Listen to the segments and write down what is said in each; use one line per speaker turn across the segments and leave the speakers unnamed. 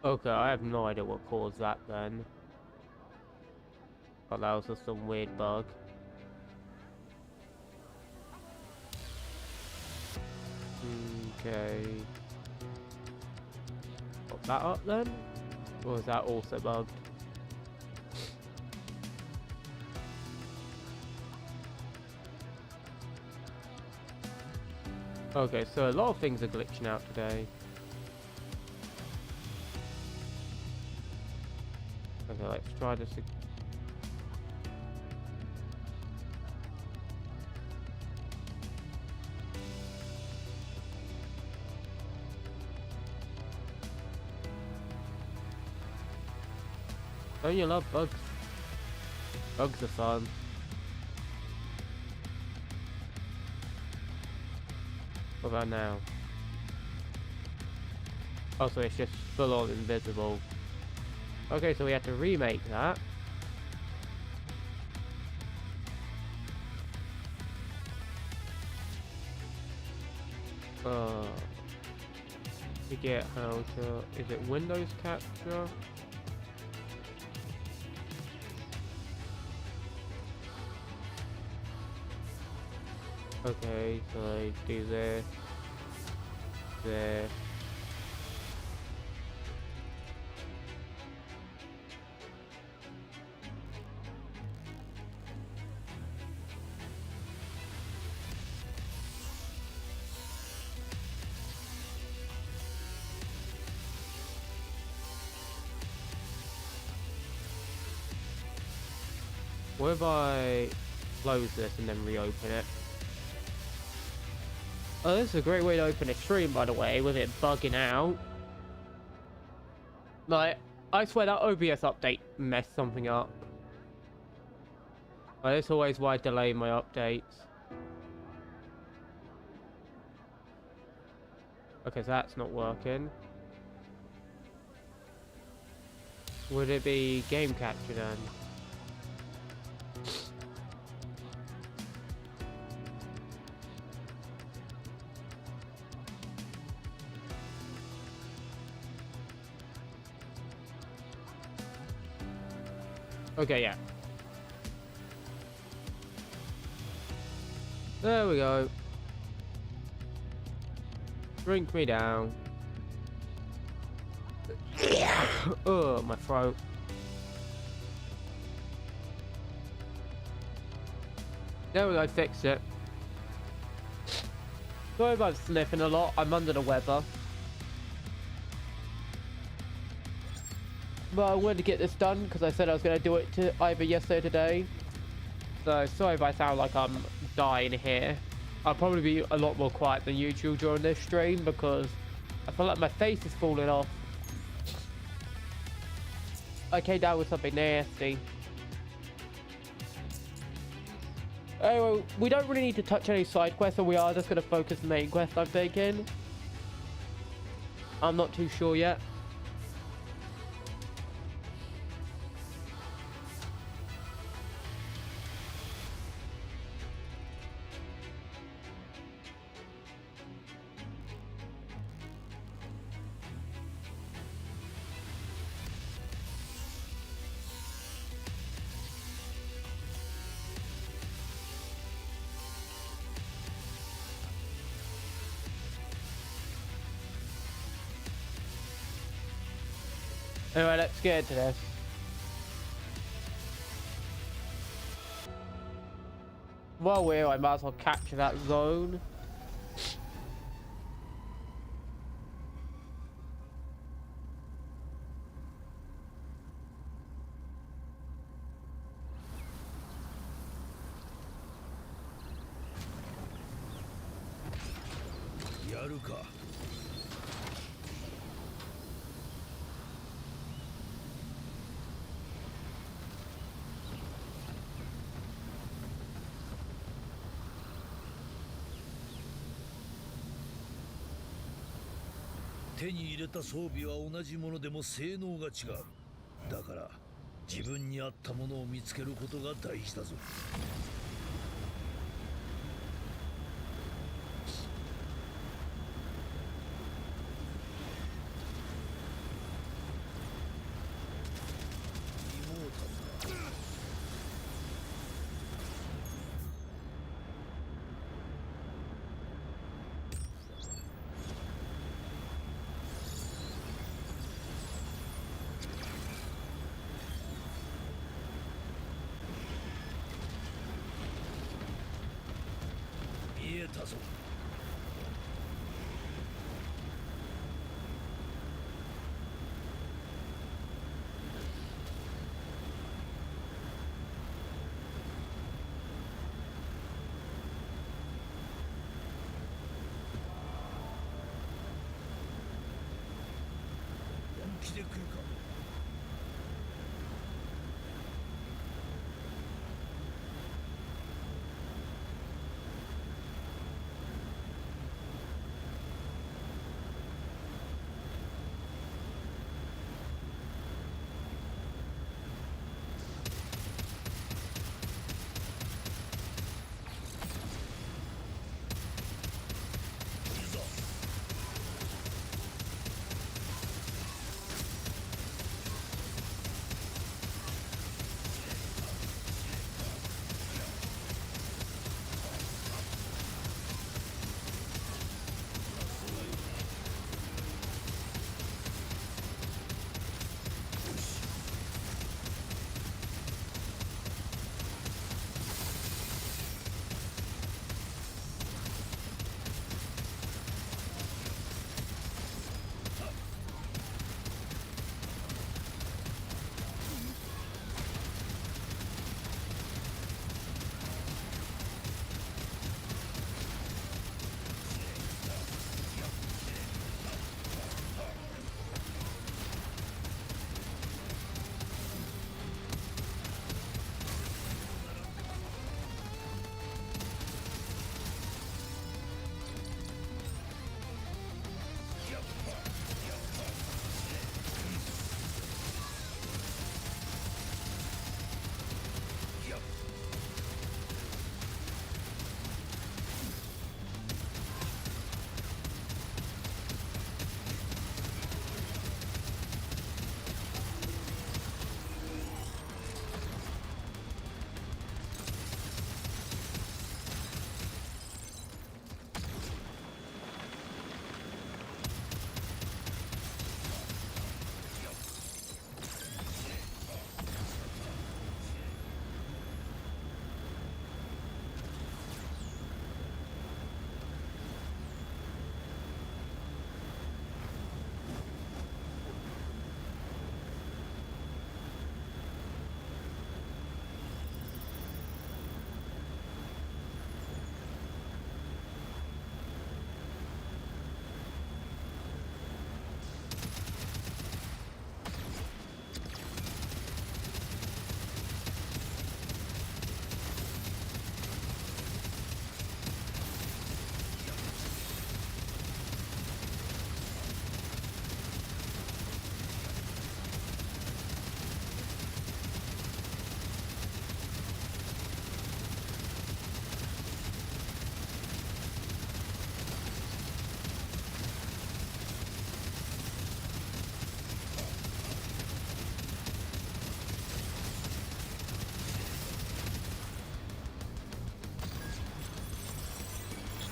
Okay, I have no idea what caused that then. But that was just some weird bug. Okay. Pop that up then? Or is that also bugged? Okay, so a lot of things are glitching out today. Okay, let's try this again. Don't you love bugs? Bugs are fun. What about now? Oh, so it's just full on invisible. Okay, so we have to remake that. Forget how to... Is it Windows capture? Okay, so I do this. There. What if I close this and then reopen it? Oh, this is a great way to open a stream, by the way, with it bugging out. Like, I swear that OBS update messed something up. Like, that's always why I delay my updates. Okay, so that's not working. Would it be game capture then? Okay, yeah. There we go. Drink me down. Oh, my throat. There we go, fixed it. Sorry about sniffing a lot, I'm under the weather. But I wanted to get this done because I said I was going to do it either yesterday or today. So sorry if I sound like I'm dying here. I'll probably be a lot more quiet than usual during this stream because I feel like my face is falling off. I came down with something nasty. Anyway, we don't really need to touch any side quests, so we are just going to focus on the main quest, I'm thinking. I'm not too sure yet. Anyway, let's get into this. While we're here, I might as well capture that zone.
Yaruka. 手に入れた装備は同じものでも性能が違う。だから自分に合ったものを見つけることが大事だぞ。たぞ。本気で来るか。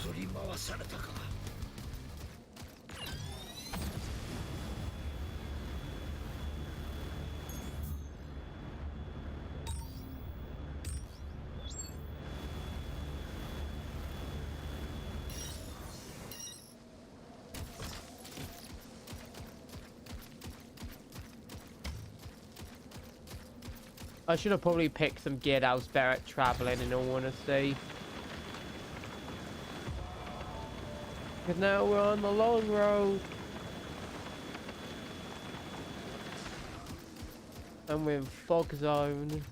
振り回されたか。
I should have probably picked some gear that was better at traveling, in all honesty. Because now we're on the long road. And we're in fog zone.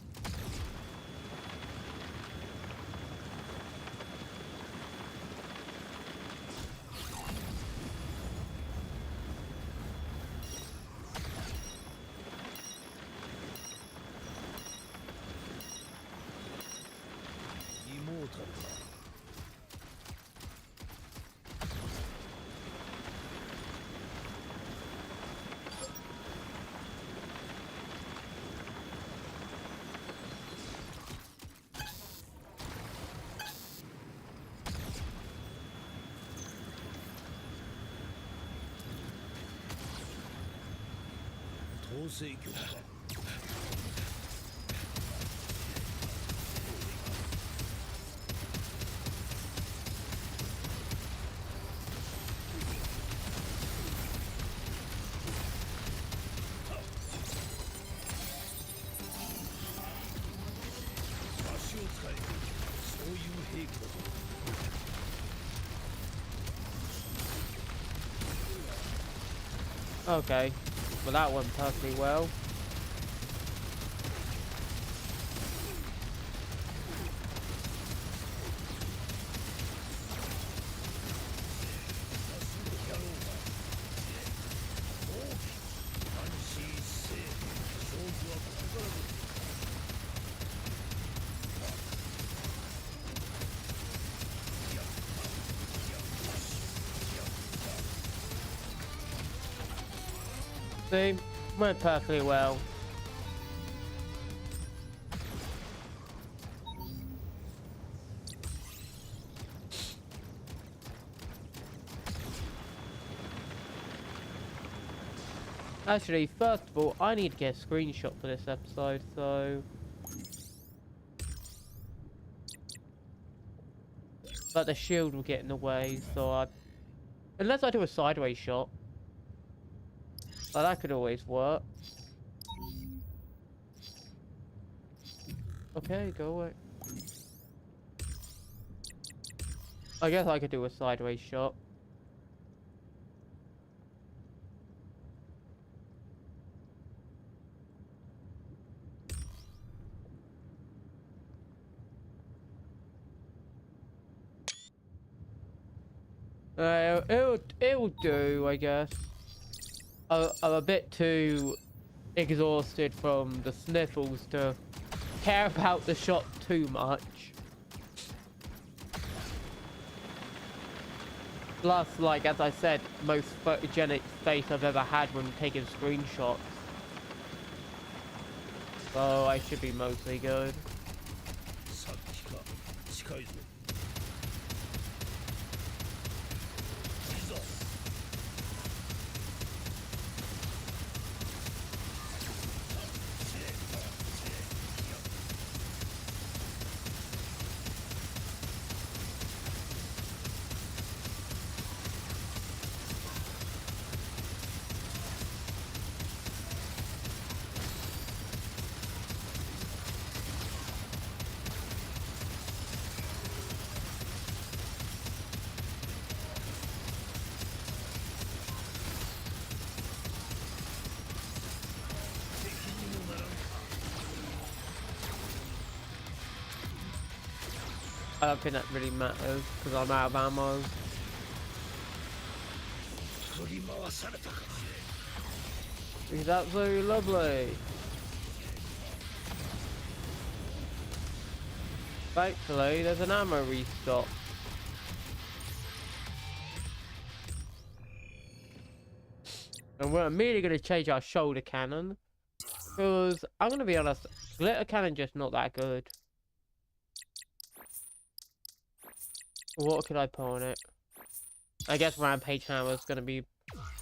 統制局か。
Okay. Well, that went perfectly well. See? Went perfectly well. Actually, first of all, I need to get a screenshot for this episode, so... But the shield will get in the way, so I... Unless I do a sideways shot. But that could always work. Okay, go away. I guess I could do a sideways shot. It'll do, I guess. I'm a bit too exhausted from the sniffles to care about the shot too much. Plus, like, as I said, most photogenic face I've ever had when taking screenshots. So I should be mostly good. I don't think that really matters because I'm out of ammo. He's absolutely lovely. Thankfully, there's an ammo restock. And we're immediately going to change our shoulder cannon. Because, I'm going to be honest, glitter cannon just not that good. What could I put on it? I guess Rampage Hammer is going to be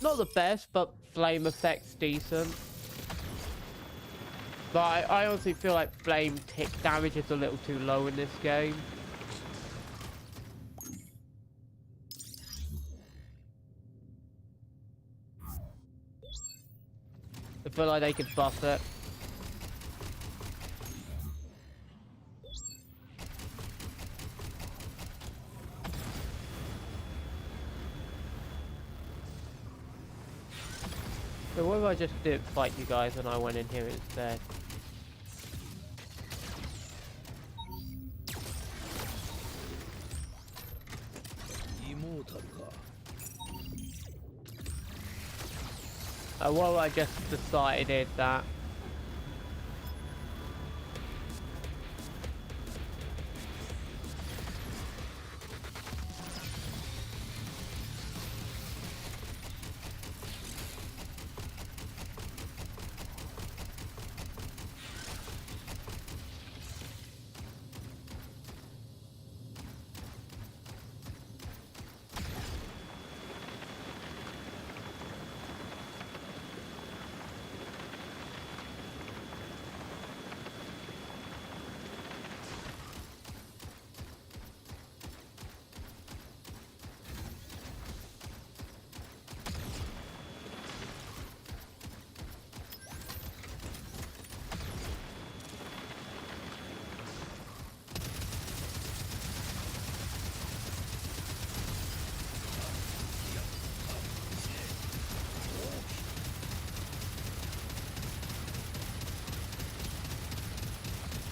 not the best, but flame effect's decent. But I honestly feel like flame tick damage is a little too low in this game. I feel like they could buff it. So what if I just didn't fight you guys and I went in here instead? What if I just decided that?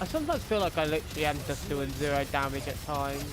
I sometimes feel like I literally am just doing 0 damage at times.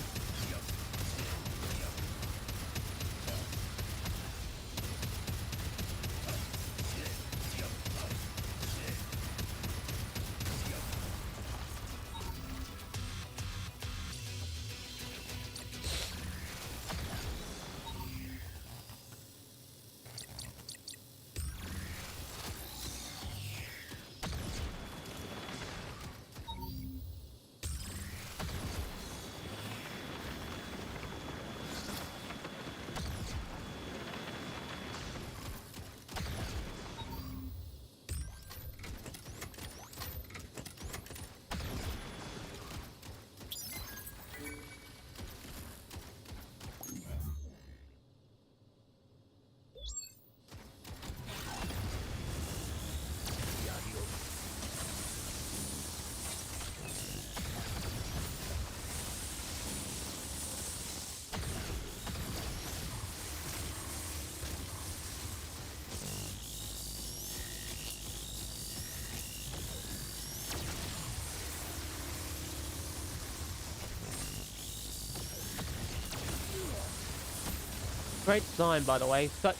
Great design, by the way. Such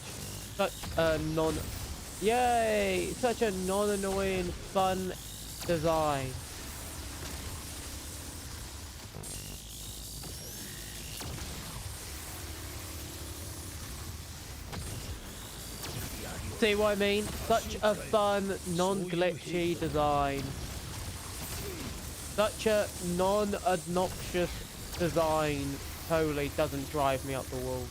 a such a non-annoying, fun design. See what I mean? Such a fun, non-glitchy design. Such a non-obnoxious design. Totally doesn't drive me up the wall.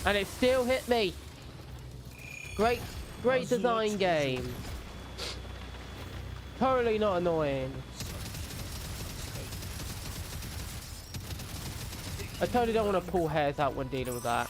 And it still hit me. Great design game. Totally not annoying. I totally don't want to pull hairs out when dealing with that.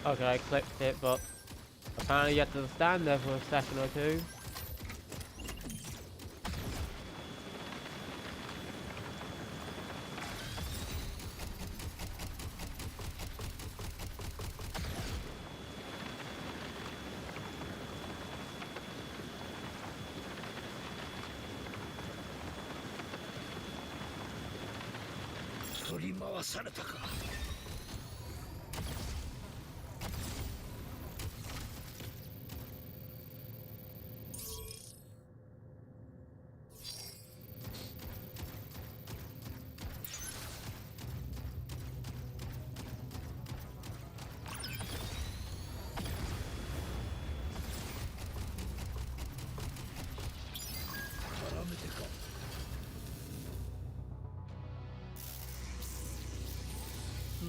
Okay, I clicked it, but apparently you have to stand there for a second or two.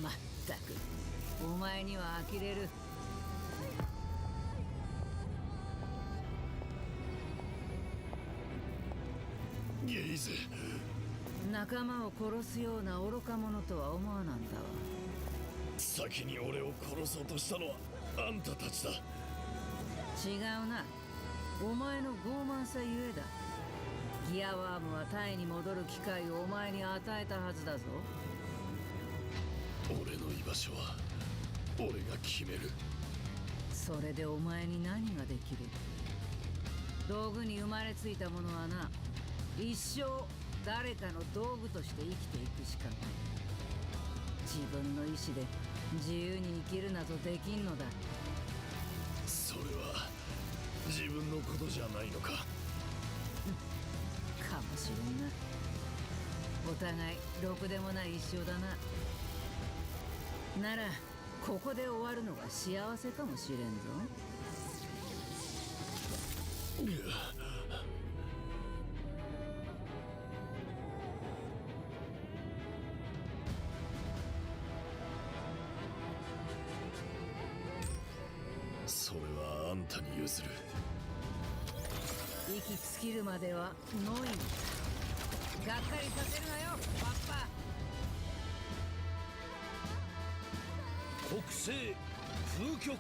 まったくお前には呆れる。
ゲイズ、
仲間を殺すような愚か者とは思わなんだわ。
先に俺を殺そうとしたのはあんたたちだ。
違うな、お前の傲慢さゆえだ。ギアワームはタイに戻る機会をお前に与えたはずだぞ。
俺の居場所は俺が決める。
それでお前に何ができる？道具に生まれついた者はな、一生誰かの道具として生きていくしかない。自分の意志で自由に生きるなどできんのだ。
それは自分のことじゃないのか。
かもしれんな。お互いろくでもない一生だな。ならここで終わるのが幸せかもしれんぞ。
それはあんたに譲る。
息尽きるまではノイン。がっかりさせるなよパッパ。
北西風極。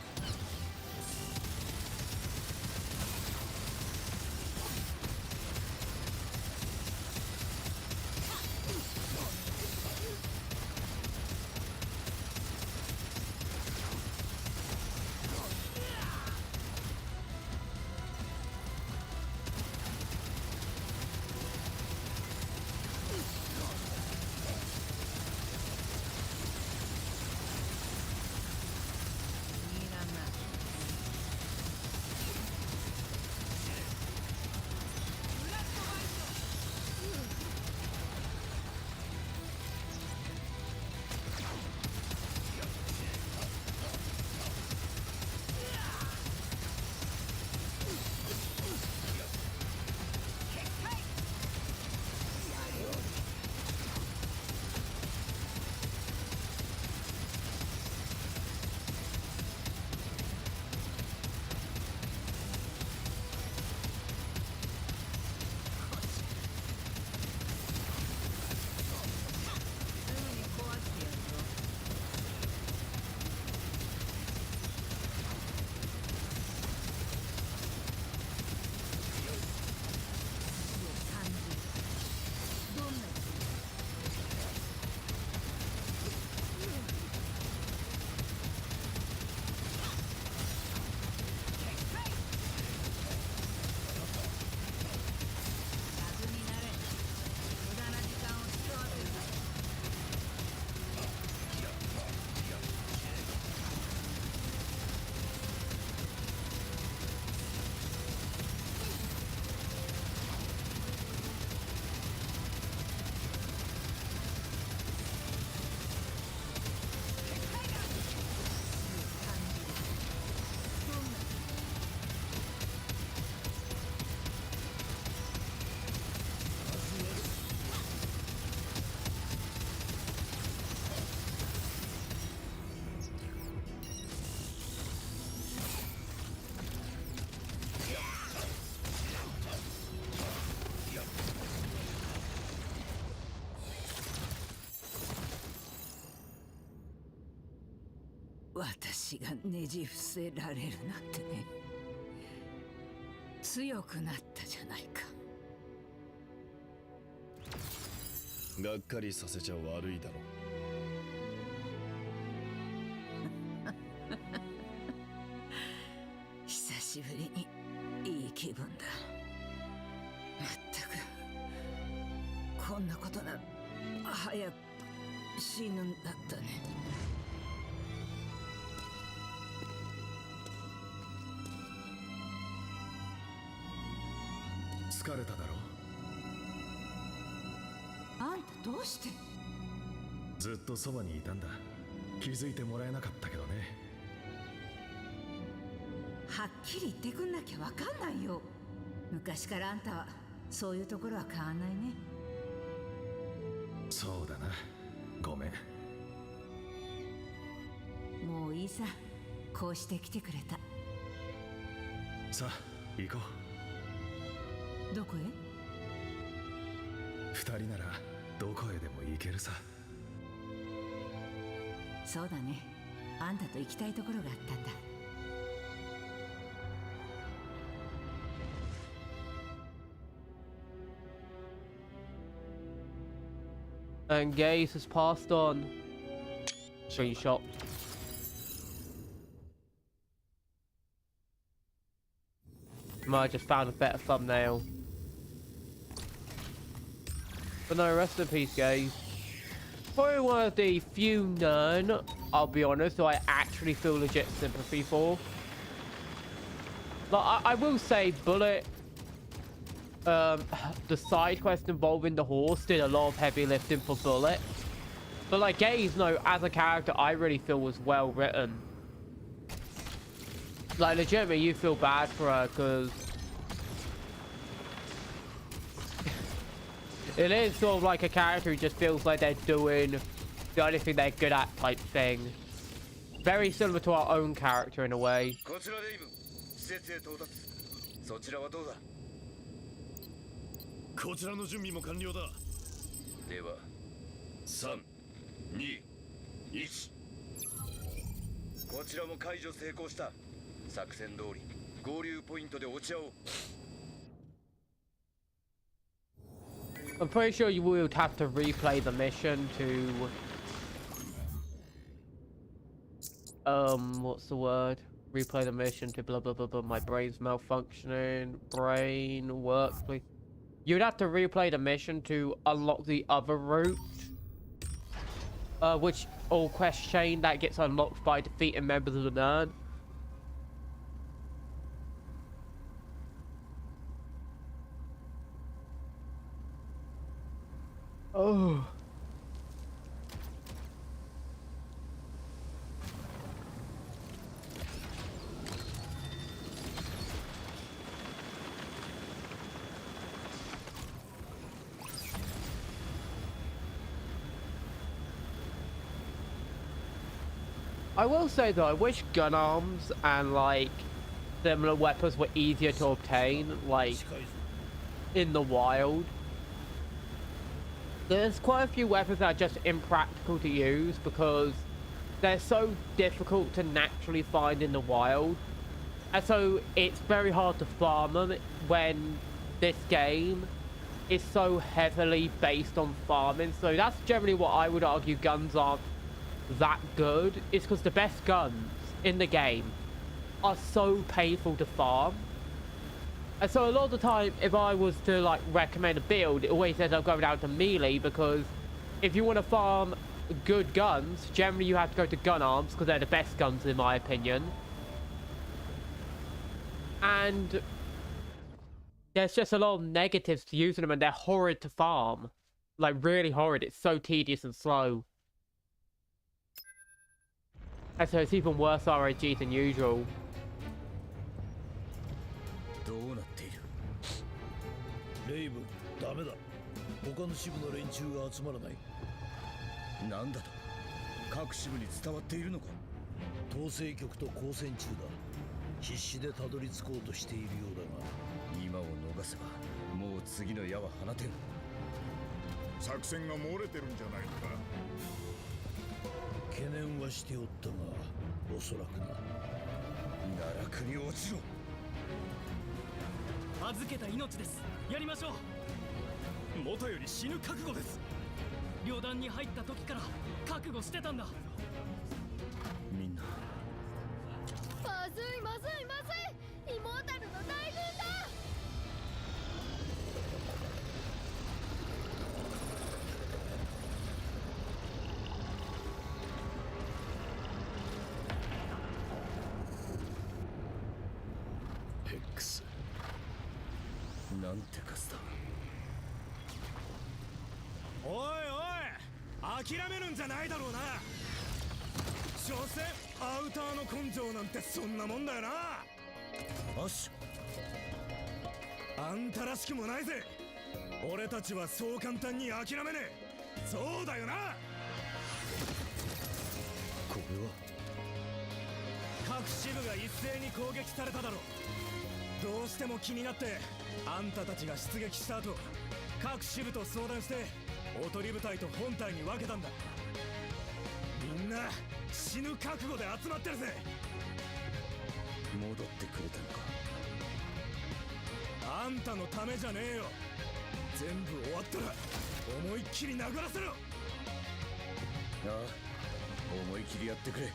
私がねじ伏せられるなんてね。強くなったじゃないか。
がっかりさせちゃ悪いだろ。
久しぶりにいい気分だ。まったくこんなことなら早く死ぬんだったね。
疲れただろ。
あんたどうして？
ずっとそばにいたんだ。気づいてもらえなかったけどね。
はっきり言ってくんなきゃわかんないよ。昔からあんたはそういうところは変わんないね。
そうだな、ごめん。
もういいさ、こうして来てくれた。
さあ行こ
どこへ？
う。二人ならどこへでも行けるさ。
そうだね、あんたと行きたいところがあったんだ。
And Gaze has passed on. Screenshot. Might have just found a better thumbnail. But no, rest in peace, Gaze. Probably one of the few none, I'll be honest, who I actually feel legit sympathy for. But I will say Bullet, the side quest involving the horse did a lot of heavy lifting for Bullet. But like Gaze, no, as a character, I really feel was well written. Like legitimately, you feel bad for her because it is sort of like a character who just feels like they're doing the only thing they're good at type thing. Very similar to our own character in a way.
こちらの準備も完了だ。では、3、2、1。こちらも解除成功した。作戦通り、合流ポイントで落ち合おう。
I'm pretty sure you would have to replay the mission to what's the word? Replay the mission to blah blah blah blah. My brain's malfunctioning. Brain work, please. You'd have to replay the mission to unlock the other route, which all quest chain that gets unlocked by defeating members of the Nerd. Oh. I will say though, I wish gun arms and like similar weapons were easier to obtain, like in the wild. There's quite a few weapons that are just impractical to use because they're so difficult to naturally find in the wild. And so it's very hard to farm them when this game is so heavily based on farming. So that's generally what I would argue guns aren't that good. It's because the best guns in the game are so painful to farm. And so a lot of the time, if I was to like recommend a build, it always ends up going down to melee because if you want to farm good guns, generally you have to go to gun arms because they're the best guns in my opinion. And there's just a lot of negatives to using them and they're horrid to farm. Like really horrid. It's so tedious and slow. And so it's even worse RNG than usual.
どうなっている？レイブン、ダメだ。他の支部の連中が集まらない。なんだと？各支部に伝わっているのか？統制局と交戦中だ。必死でたどり着こうとしているようだが、今を逃せばもう次の矢は放てん。作戦が漏れてるんじゃないのか。懸念はしておったが、おそらくな。奈落に落ちろ。
預けた命です。やりましょう。元より死ぬ覚悟です。旅団に入った時から覚悟してたんだ。
みんな。
まずいまずいまずい。イモータルの大軍だ。
ヘックス。なんてかすだ。
おいおい、諦めるんじゃないだろうな。所詮アウターの根性なんてそんなもんだよな。
よし。
あんたらしくもないぜ。俺たちはそう簡単に諦めねえ。そうだよな。
これは
各支部が一斉に攻撃されただろう。どうしても気になってあんたたちが出撃した後、各支部と相談しておとり部隊と本隊に分けたんだ。みんな死ぬ覚悟で集まってるぜ。
戻ってくれたのか。
あんたのためじゃねえよ。全部終わったら思いっきり殴らせろ。
ああ、思い切りやってくれ。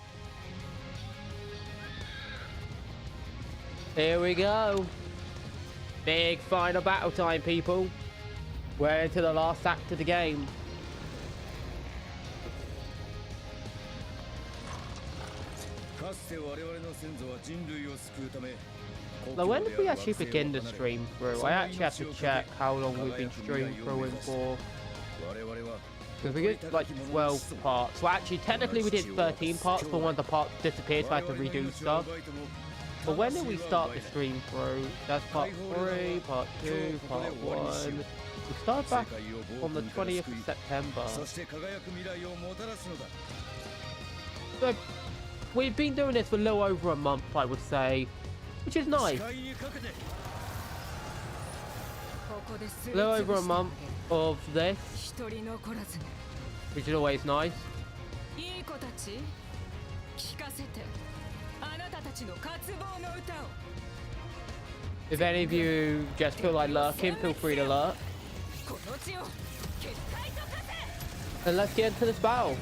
Here we go. Big final battle time, people. We're into the last act of the game.
かつて我々の先祖は人類を救うため
Now, when did we actually begin the stream through? I actually have to check how long we've been stream throwing for. Because we did like 12 parts. Well, actually, technically we did 13 parts, but one of the parts disappeared, so I had to redo stuff. But when did we start the stream through? That's part 3, part 2, part 1. We started back on the 20th of September. So, we've been doing this for a little over a month, I would say. Which is nice. A little over a month of this, which is always nice. If any of you just feel like lurking, feel free to lurk. And let's get into this battle.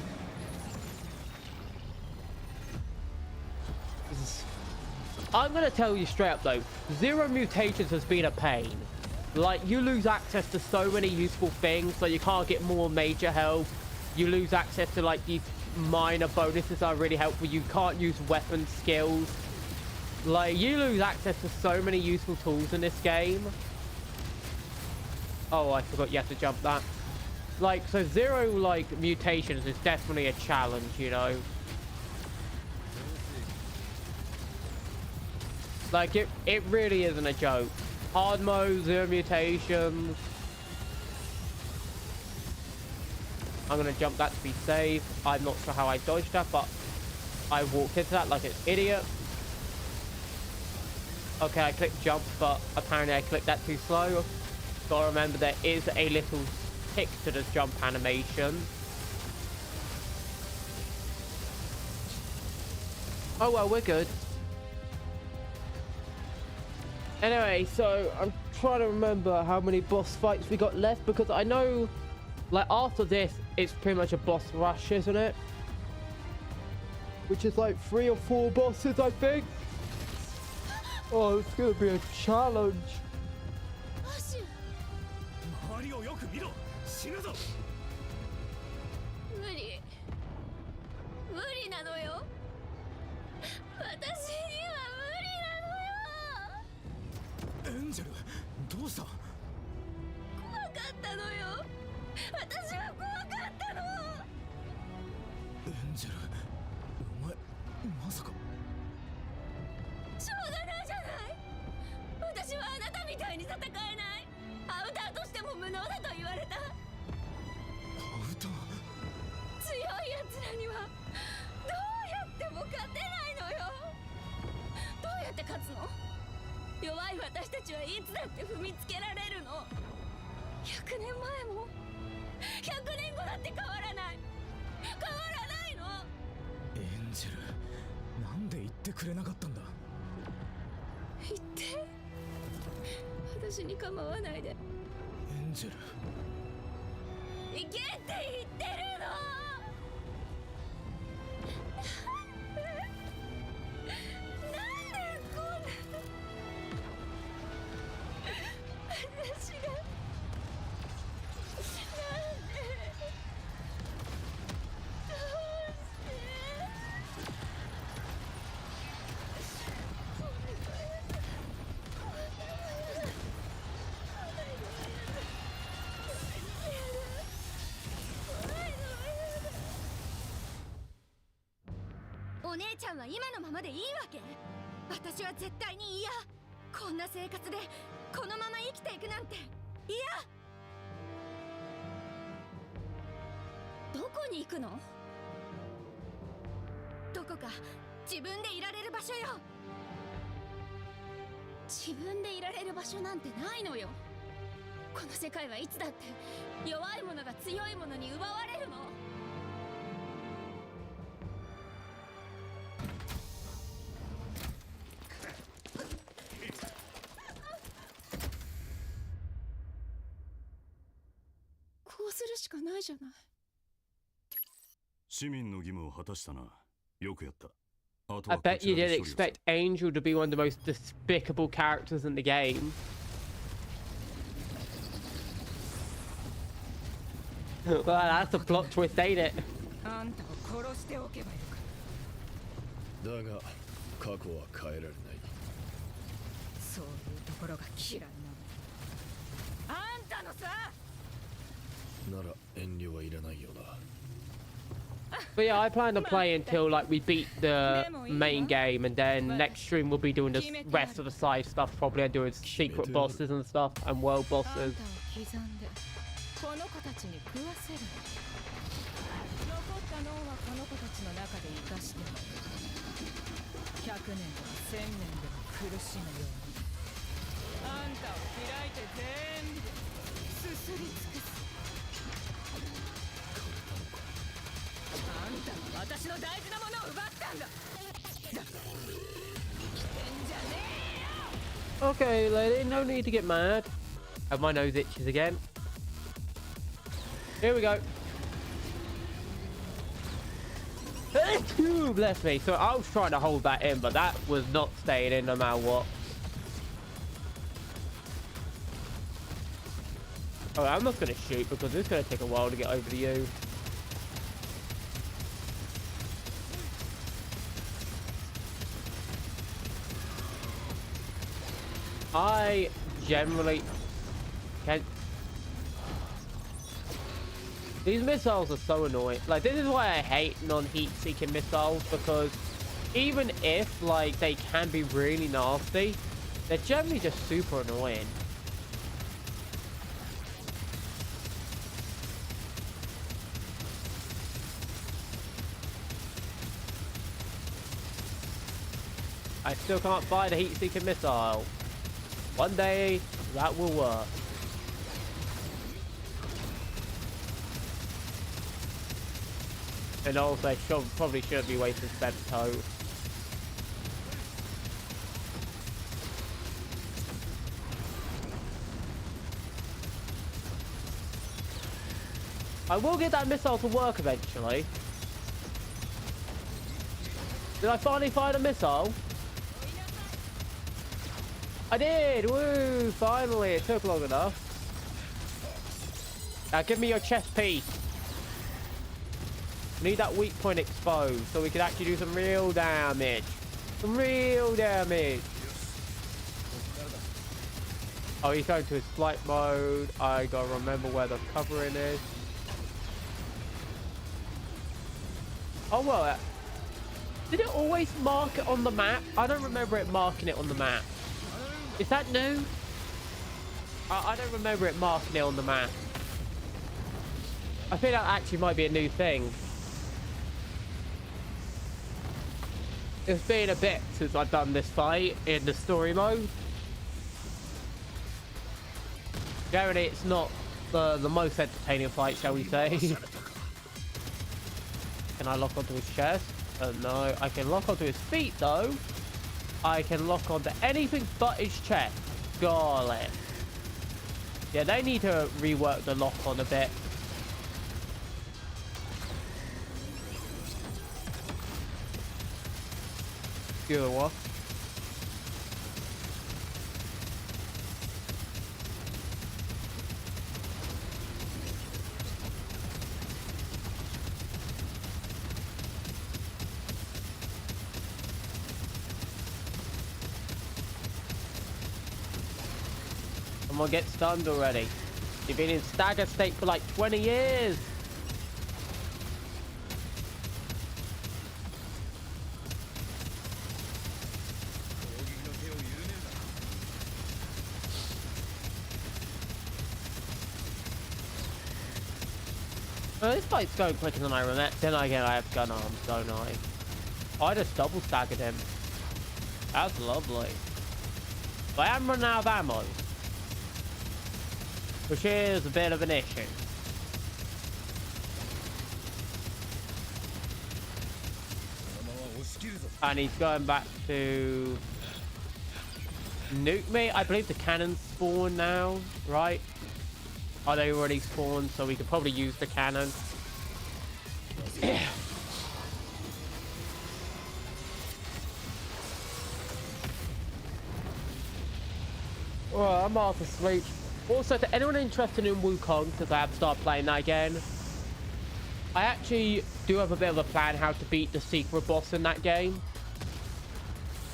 I'm gonna tell you straight up though, 0 mutations has been a pain. Like, you lose access to so many useful things, so you can't get more major health. You lose access to like these minor bonuses that are really helpful. You can't use weapon skills. Like, you lose access to so many useful tools in this game. Oh, I forgot you have to jump that. Like, so 0 like mutations is definitely a challenge, you know. Like, it really isn't a joke. Hard mode, 0 mutations. I'm gonna jump that to be safe. I'm not sure how I dodged that, but I walked into that like an idiot. Okay, I clicked jump, but apparently I clicked that too slow. Gotta remember there is a little tick to the jump animation. Oh well, we're good. Anyway, so I'm trying to remember how many boss fights we got left, because I know, like, after this, it's pretty much a boss rush, isn't it? Which is like 3 or 4 bosses, I think. Oh, it's gonna be a challenge. I bet you didn't expect Angel to be one of the most despicable characters in the game. Well, that's a plot twist, ain't it?
だが過去は変えられない。
そういうところが嫌いなの。あんたのさ。
なら遠慮はいらないよな。
But yeah, I plan to play until like we beat the main game, and then next stream we'll be doing the rest of the side stuff, probably, and doing secret bosses and stuff and world
あん
bosses.
たを刻んでこの子たちに食わせる。残った脳はこの子たちの中で生かして100年でも1000年でも苦しむように。あんたを開いて全部すすり尽くす。あんたは私の大事なものを奪ったんだ。来てんじゃねえよ。
Okay, lady, no need to get mad. And my nose itches again. Here we go. Bless me. So I was trying to hold that in, but that was not staying in no matter what. Oh, I'm not going to shoot because it's going to take a while to get over to you. I generally can't. These missiles are so annoying. Like, this is why I hate non-heat-seeking missiles, because even if, like, they can be really nasty, they're generally just super annoying. I still can't find a heat-seeking missile. One day, that will work. And also, I probably shouldn't be wasting spent toe. I will get that missile to work eventually. Did I finally find a missile? I did! Woo! Finally! It took long enough. Now give me your chest piece. Need that weak point exposed so we can actually do some real damage. Some real damage. Oh, he's going to his flight mode. I gotta remember where the covering is. Oh, well. Did it always mark it on the map? I don't remember it marking it on the map. Is that new? I don't remember it marking it on the map. I think that actually might be a new thing. It's been a bit since I've done this fight in the story mode. Generally, it's not the most entertaining fight, shall we say. Can I lock onto his chest? No. I can lock onto his feet, though. I can lock onto anything but his chest. Got it. Yeah, they need to rework the lock on a bit. Good one. Someone get stunned already. You've been in stagger state for like 20 years. Well, this fight's going quicker than I remember. Then again, I have gun arms, don't I? Oh, I just double staggered him. That's lovely. But I am running out of ammo, which is a bit of an issue. And he's going back to nuke me. I believe the cannons spawn now, right? Are they already spawned? So we could probably use the cannon. Well, I'm half asleep. Also, to anyone interested in Wukong, because I have started playing that again, I actually do have a bit of a plan how to beat the secret boss in that game.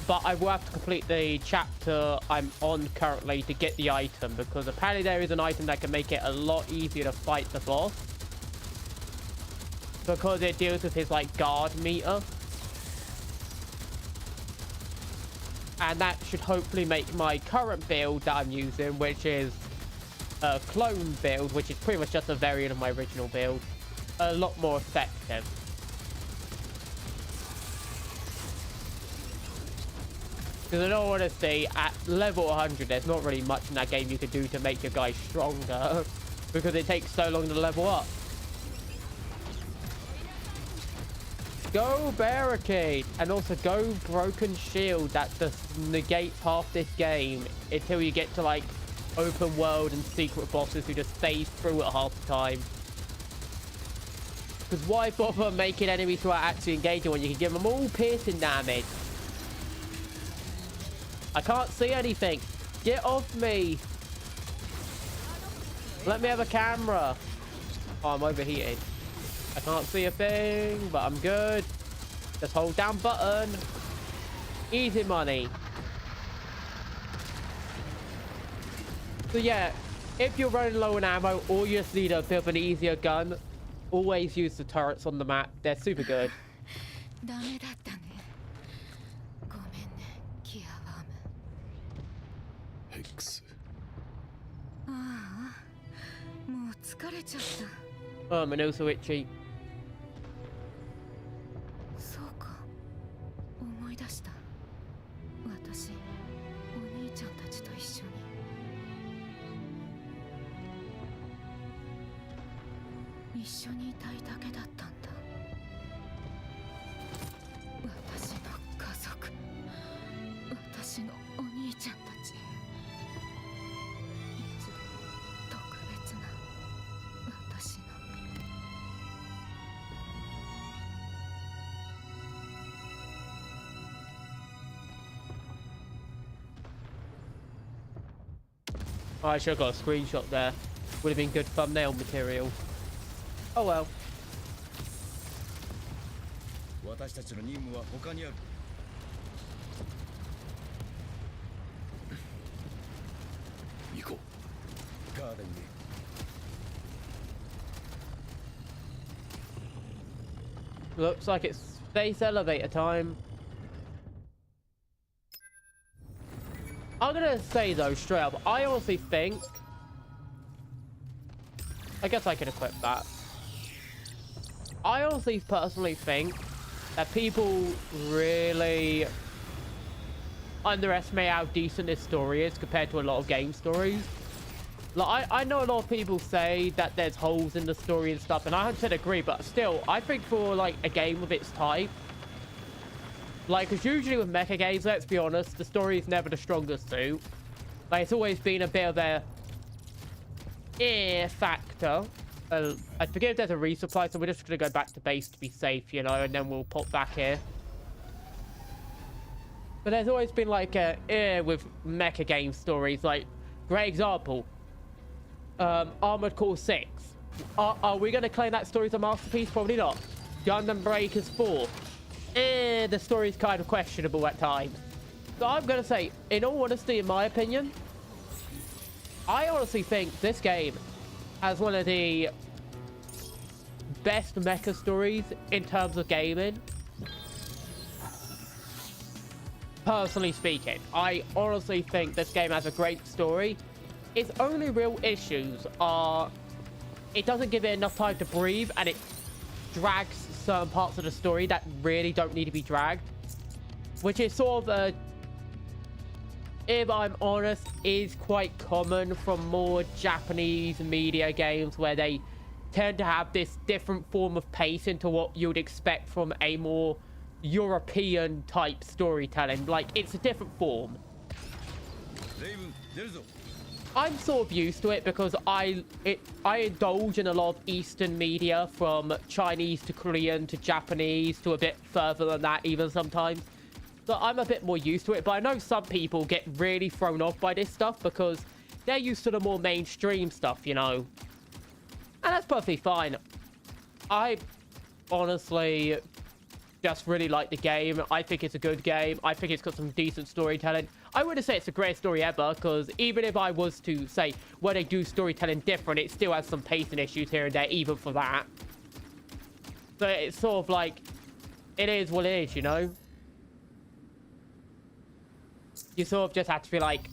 but I will have to complete the chapter I'm on currently to get the item, because apparently there is an item that can make it a lot easier to fight the boss, because it deals with his like guard meter, and that should hopefully make my current build that I'm using, which is a clone build, which is pretty much just a variant of my original build, a lot more effective. Because in all honesty, at level 100, there's not really much in that game you can do to make your guy stronger, because it takes so long to level up. Go barricade, and also go broken shield. That just negates half this game until you get to like open world and secret bosses who just phase through it half the time. Because why bother making enemies who are actually engaging when you can give them all piercing damage? I can't see anything. Get off me. Let me have a camera. Oh, I'm overheated. I can't see a thing, but I'm good. Just hold down button. Easy money. So yeah, if you're running low on ammo or you just need a bit of an easier gun, always use the turrets on the map. They're super good.
ダメだったね。ごめんね、キアワーム。
ヘックス。
ああ、もう疲れちゃった。
Oh, my nose so itchy.
そうか、思い出した。私、お兄ちゃんたちと一緒に。一緒にいたいだけだったんだ。私の家族、私のお兄ちゃんたち。いつでも特別な私の。
Oh, I should have got a screenshot there. Would have been good thumbnail material. Oh well.
私たちの任務は他にある。行こう。ガーデンへ。
Looks like it's space elevator time. I'm gonna say though, straight up, I honestly think... I guess I can equip that. I honestly personally think that people really underestimate how decent this story is compared to a lot of game stories. Like, I know a lot of people say that there's holes in the story and stuff, and I 100% agree, but still, I think for, like, a game of its type, like, because usually with mecha games, let's be honest, the story is never the strongest suit. Like, it's always been a bit of a factor. I forget if there's a resupply, so we're just going to go back to base to be safe, you know, and then we'll pop back here. But there's always been, like, a with mecha game stories. Like, great example. Armored Core 6. Are we going to claim that story's a masterpiece? Probably not. Gundam Breakers 4. The story's kind of questionable at times. So I'm going to say, in all honesty, in my opinion, I honestly think this game has one of the best mecha stories in terms of gaming. Personally speaking, I honestly think this game has a great story. Its only real issues are it doesn't give it enough time to breathe, and it drags certain parts of the story that really don't need to be dragged, which is sort of a, if I'm honest, is quite common from more Japanese media games, where they tend to have this different form of pacing to what you would expect from a more European type storytelling. Like, it's a different form. I'm sort of used to it because I indulge in a lot of Eastern media, from Chinese to Korean to Japanese to a bit further than that even sometimes. So I'm a bit more used to it, but I know some people get really thrown off by this stuff because they're used to the more mainstream stuff, you know. And that's perfectly fine. I honestly just really like the game. I think it's a good game. I think it's got some decent storytelling. I wouldn't say it's the greatest story ever, because even if I was to say where they do storytelling different, it still has some pacing issues here and there, even for that. So it's sort of like, it is what it is, you know? You sort of just have to be like,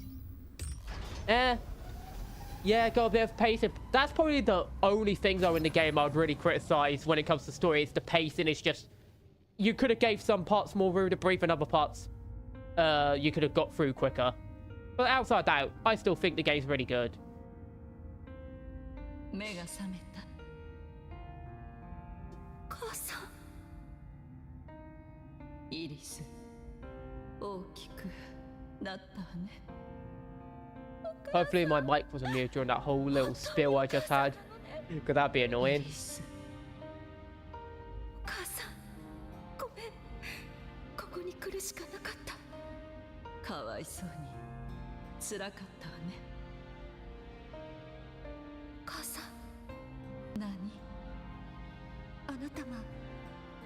yeah, got a bit of pacing. That's probably the only thing, though, in the game I would really criticize when it comes to story. It's the pacing. It's just, you could have gave some parts more room to breathe, and other parts you could have got through quicker. But outside that, I still think the game's really good.
目が覚めた。
母さん。
イリス、大きくなったわね。
Hopefully my mic wasn't mute during that whole little spill I just had, because that'd be annoying.
お母さん、ごめん。ここに来るしかなかった。
かわいそうに、辛かったわね。
母さん、
何？
あなたが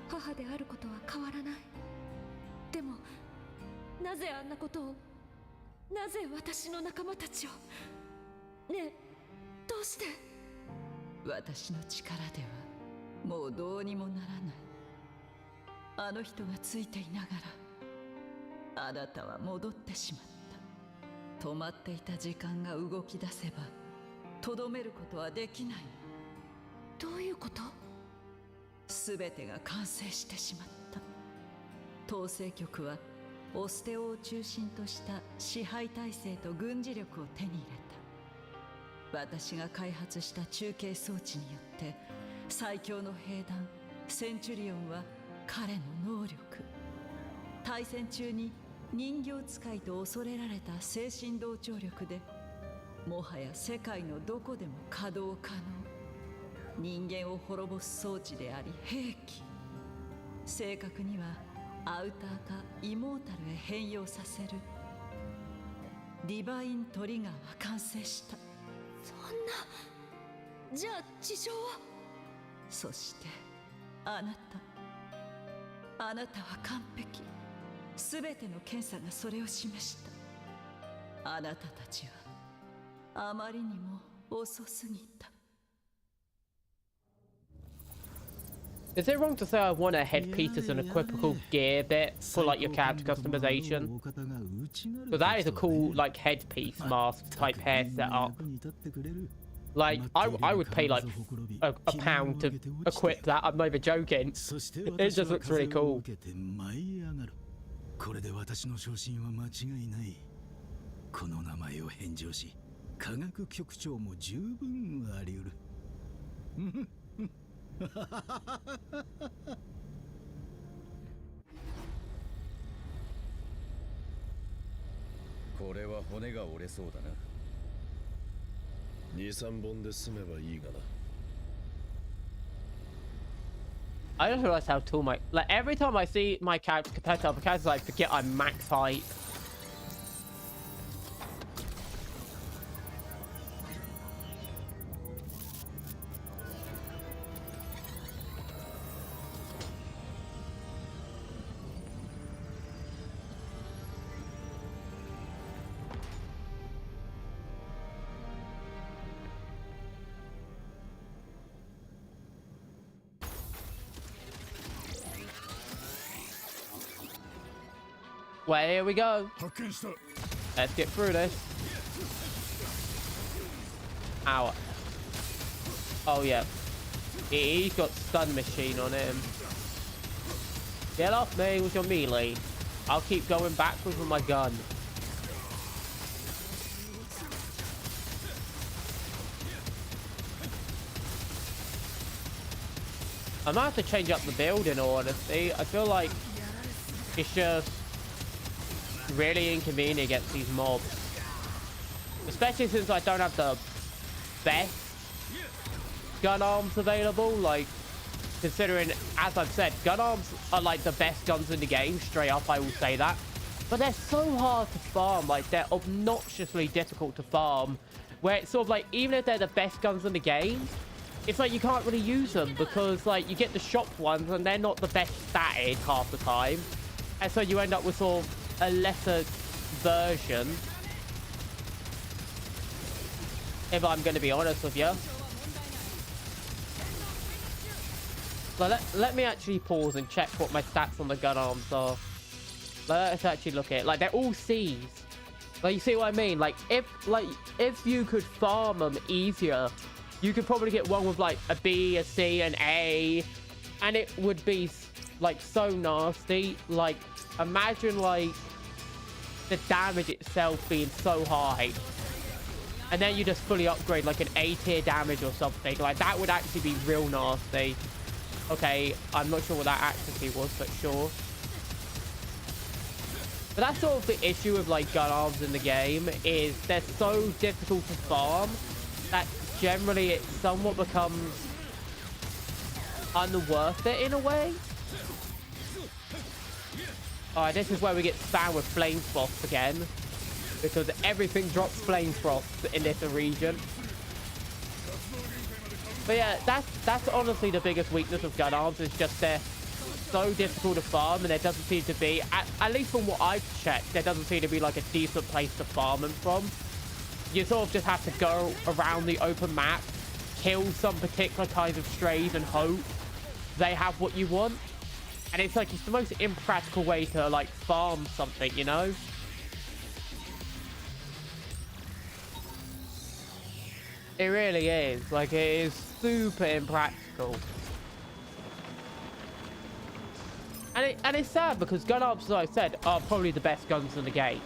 母であることは変わらない。でも、なぜあんなことを、なぜ私の仲間たちを。ねえ、どうして。
私の力ではもうどうにもならない。あの人がついていながら、あなたは戻ってしまった。止まっていた時間が動き出せば、とどめることはできない。
どういうこと？
すべてが完成してしまった。統制局はオステオを中心とした支配体制と軍事力を手に入れた。私が開発した中継装置によって最強の兵団センチュリオンは彼の能力、対戦中に人形使いと恐れられた精神同調力でもはや世界のどこでも稼働可能。人間を滅ぼす装置であり兵器。正確にはアウターかイモータルへ変容させるディバイントリガーは完成した。
そんな。じゃあ地上は。
そしてあなたは完璧。すべての検査がそれを示した。あなたたちはあまりにも遅すぎた。
Is it wrong to say I want a headpiece as an equivocal gear bit for like your character customization? But that is a cool like headpiece mask type hair setup. Like I would pay like a pound to equip that. I'm not even joking. It just looks really cool.
これで私の昇進は間違いない。この名前を返上し、科学局長も十分あり得る。これは骨が折れそうだな。2、3本で済めばいいがな。
I just realized how tall my like every time I see my character compared to other characters, I forget I'm max height. Well, here we go. Let's get through this. Ow. Oh, yeah. He's got stun machine on him. Get off me with your melee. I'll keep going backwards with my gun. I might have to change up the build in all honesty. I feel like it's just really inconvenient against these mobs, especially since I don't have the best gun arms available. Like, considering, as I've said, gun arms are like the best guns in the game, straight up, I will say that, but they're so hard to farm. Like, they're obnoxiously difficult to farm, where it's sort of like, even if they're the best guns in the game, it's like you can't really use them because like you get the shop ones and they're not the best statted half the time, and so you end up with sort of a lesser version, if I'm going to be honest with you. So let me actually pause and check what my stats on the gun arms are. Let's actually look at it. Like, they're all C's. Like, you see what I mean? Like if you could farm them easier, you could probably get one with like a B, a C, an A, and it would be like so nasty. Like, imagine like the damage itself being so high, and then you just fully upgrade like an A tier damage or something. Like, that would actually be real nasty. Okay, I'm not sure what that accuracy was, but sure. But that's sort of the issue with like gun arms in the game, is they're so difficult to farm that generally it somewhat becomes unworth it in a way. Alright, this is where we get spammed with flame frost again, because everything drops flame frost in this region. But yeah, that's honestly the biggest weakness of gun arms, is just they're so difficult to farm, and there doesn't seem to be, at least from what I've checked, there doesn't seem to be like a decent place to farm them from. You sort of just have to go around the open map, kill some particular kinds of strays, and hope they have what you want. And it's like, it's the most impractical way to like farm something, you know? It really is. Like, it is super impractical. And it's sad because gun arms, as I said, are probably the best guns in the game.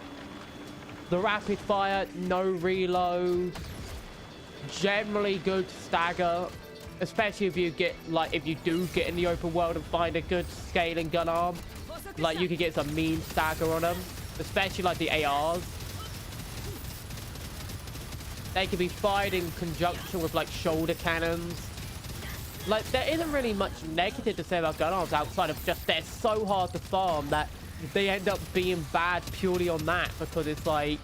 The rapid fire, no reload, generally good stagger, especially if you get, like, if you do get in the open world and find a good scaling gun arm. Like, you could get some mean stagger on them, especially like the ARs. They can be fired in conjunction with like shoulder cannons. Like, there isn't really much negative to say about gun arms outside of just they're so hard to farm that they end up being bad purely on that, because it's like,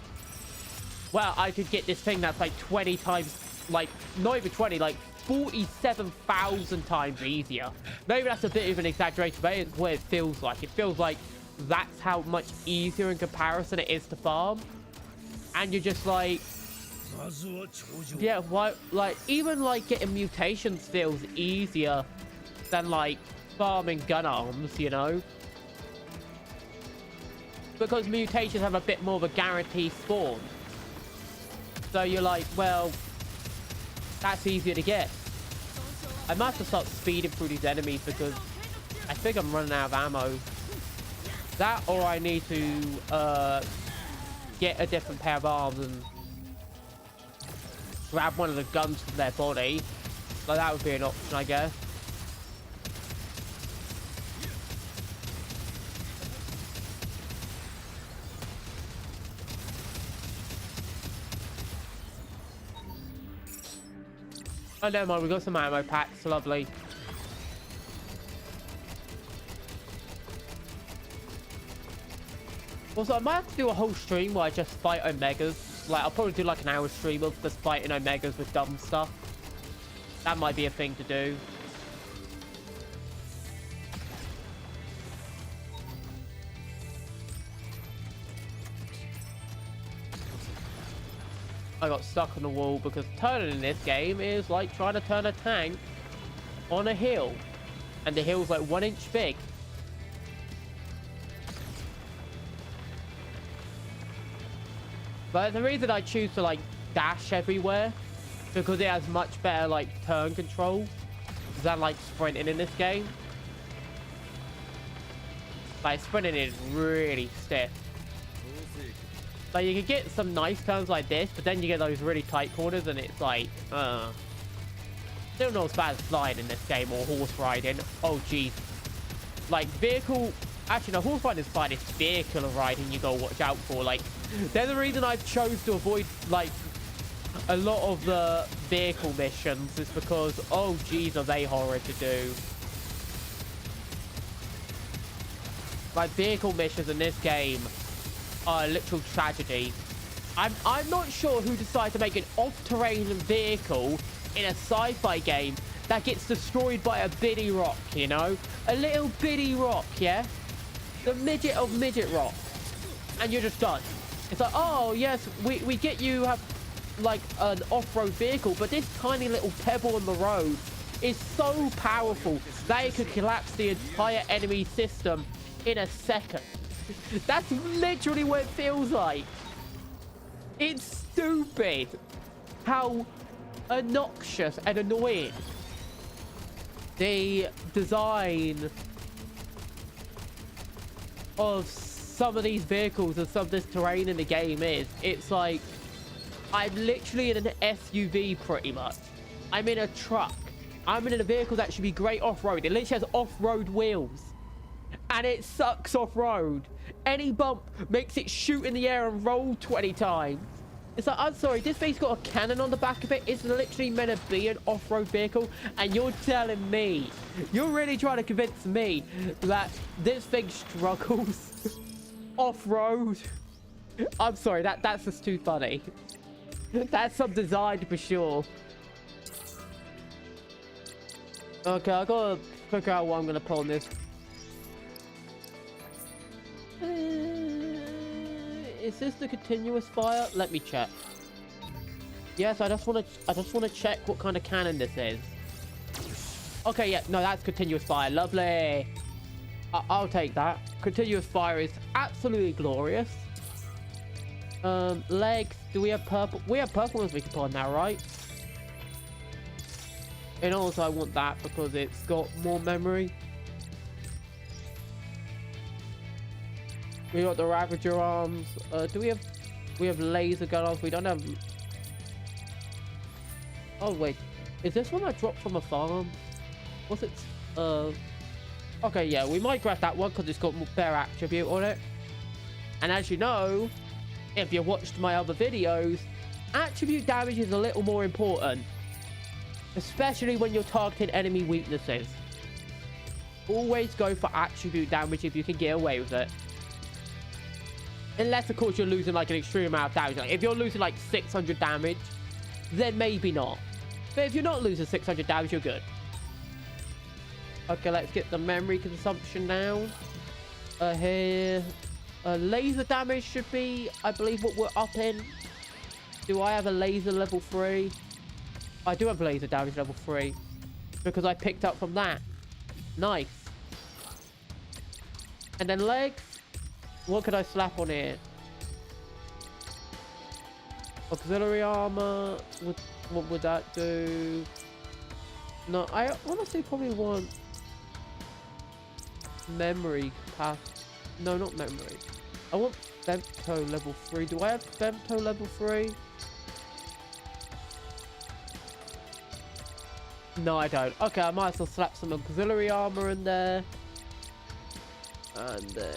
well, I could get this thing that's like 20 times, like, not even 20, like 47,000 times easier. Maybe that's a bit of an exaggeration, but it's what it feels like. It feels like that's how much easier in comparison it is to farm. And you're just like, yeah, why, like, even like getting mutations feels easier than like farming gun arms, you know? Because mutations have a bit more of a guaranteed spawn. So you're like, well, that's easier to get. I might have to start speeding through these enemies because I think I'm running out of ammo. That, or I need to get a different pair of arms and grab one of the guns from their body. Like, that would be an option, I guess. Oh, never mind, we got some ammo packs. Lovely. Also, I might have to do a whole stream where I just fight Omegas. Like, I'll probably do like an hour stream of just fighting Omegas with dumb stuff. That might be a thing to do. I got stuck on the wall because turning in this game is like trying to turn a tank on a hill. And the hill's like 1 inch big. But the reason I choose to like dash everywhere, because it has much better like turn control than like sprinting in this game. Like, sprinting is really stiff. Like, you can get some nice turns like this, but then you get those really tight corners and it's like, still not as bad as flying in this game, or horse riding. Oh jeez. Like, vehicle, actually no, horse riding is fine. It's vehicle riding you gotta watch out for. Like, there's a reason I chose to avoid like a lot of the vehicle missions, is because, oh geez, are they horrid to do. Like, vehicle missions in this game are a literal tragedy. I'm not sure who decided to make an off-terrain vehicle in a sci-fi game that gets destroyed by a bitty rock, you know? A little bitty rock, yeah? The midget of midget rock. And you're just done. It's like, oh, yes, we get you have, like, an off-road vehicle, but this tiny little pebble on the road is so powerful that it could collapse the entire enemy system in a second. That's literally what it feels like. It's stupid how obnoxious and annoying the design of some of these vehicles and some of this terrain in the game is. It's like, I'm literally in an SUV pretty much. I'm in a truck. I'm in a vehicle that should be great off-road. It literally has off-road wheels. And it sucks off-road. Any bump makes it shoot in the air and roll 20 times. It's like, I'm sorry, this thing's got a cannon on the back of it. It's literally meant to be an off-road vehicle. And you're telling me, you're really trying to convince me that this thing struggles off-road. I'm sorry, that's just too funny. That's some design for sure. Okay, I gotta figure out what I'm gonna put on this. Is this the continuous fire? Let me check. Yes, I just wanna check what kind of cannon this is. Okay, yeah, no, that's continuous fire. Lovely. I'll take that. Continuous fire is absolutely glorious. Legs. Do we have purple? We have purple ones we can put on now, right? And also I want that because it's got more memory. We got the Ravager arms. Do we have laser gun arms? We don't have. Oh wait, is this one I dropped from a farm? Was it? Okay, yeah, we might grab that one because it's got more better attribute on it. And as you know, if you watched my other videos, attribute damage is a little more important. Especially when you're targeting enemy weaknesses. Always go for attribute damage if you can get away with it. Unless, of course, you're losing, like, an extreme amount of damage. Like, if you're losing, like, 600 damage, then maybe not. But if you're not losing 600 damage, you're good. Okay, let's get the memory consumption down. Here. Laser damage should be, I believe, what we're up in. Do I have a laser level 3? I do have laser damage level 3 because I picked up from that. Nice. And then legs. What could I slap on here? Auxiliary armor. What would that do? No, I honestly probably want memory path. No, not memory. I want Femto level 3. Do I have Femto level 3? No, I don't. Okay, I might as well slap some auxiliary armor in there. And then...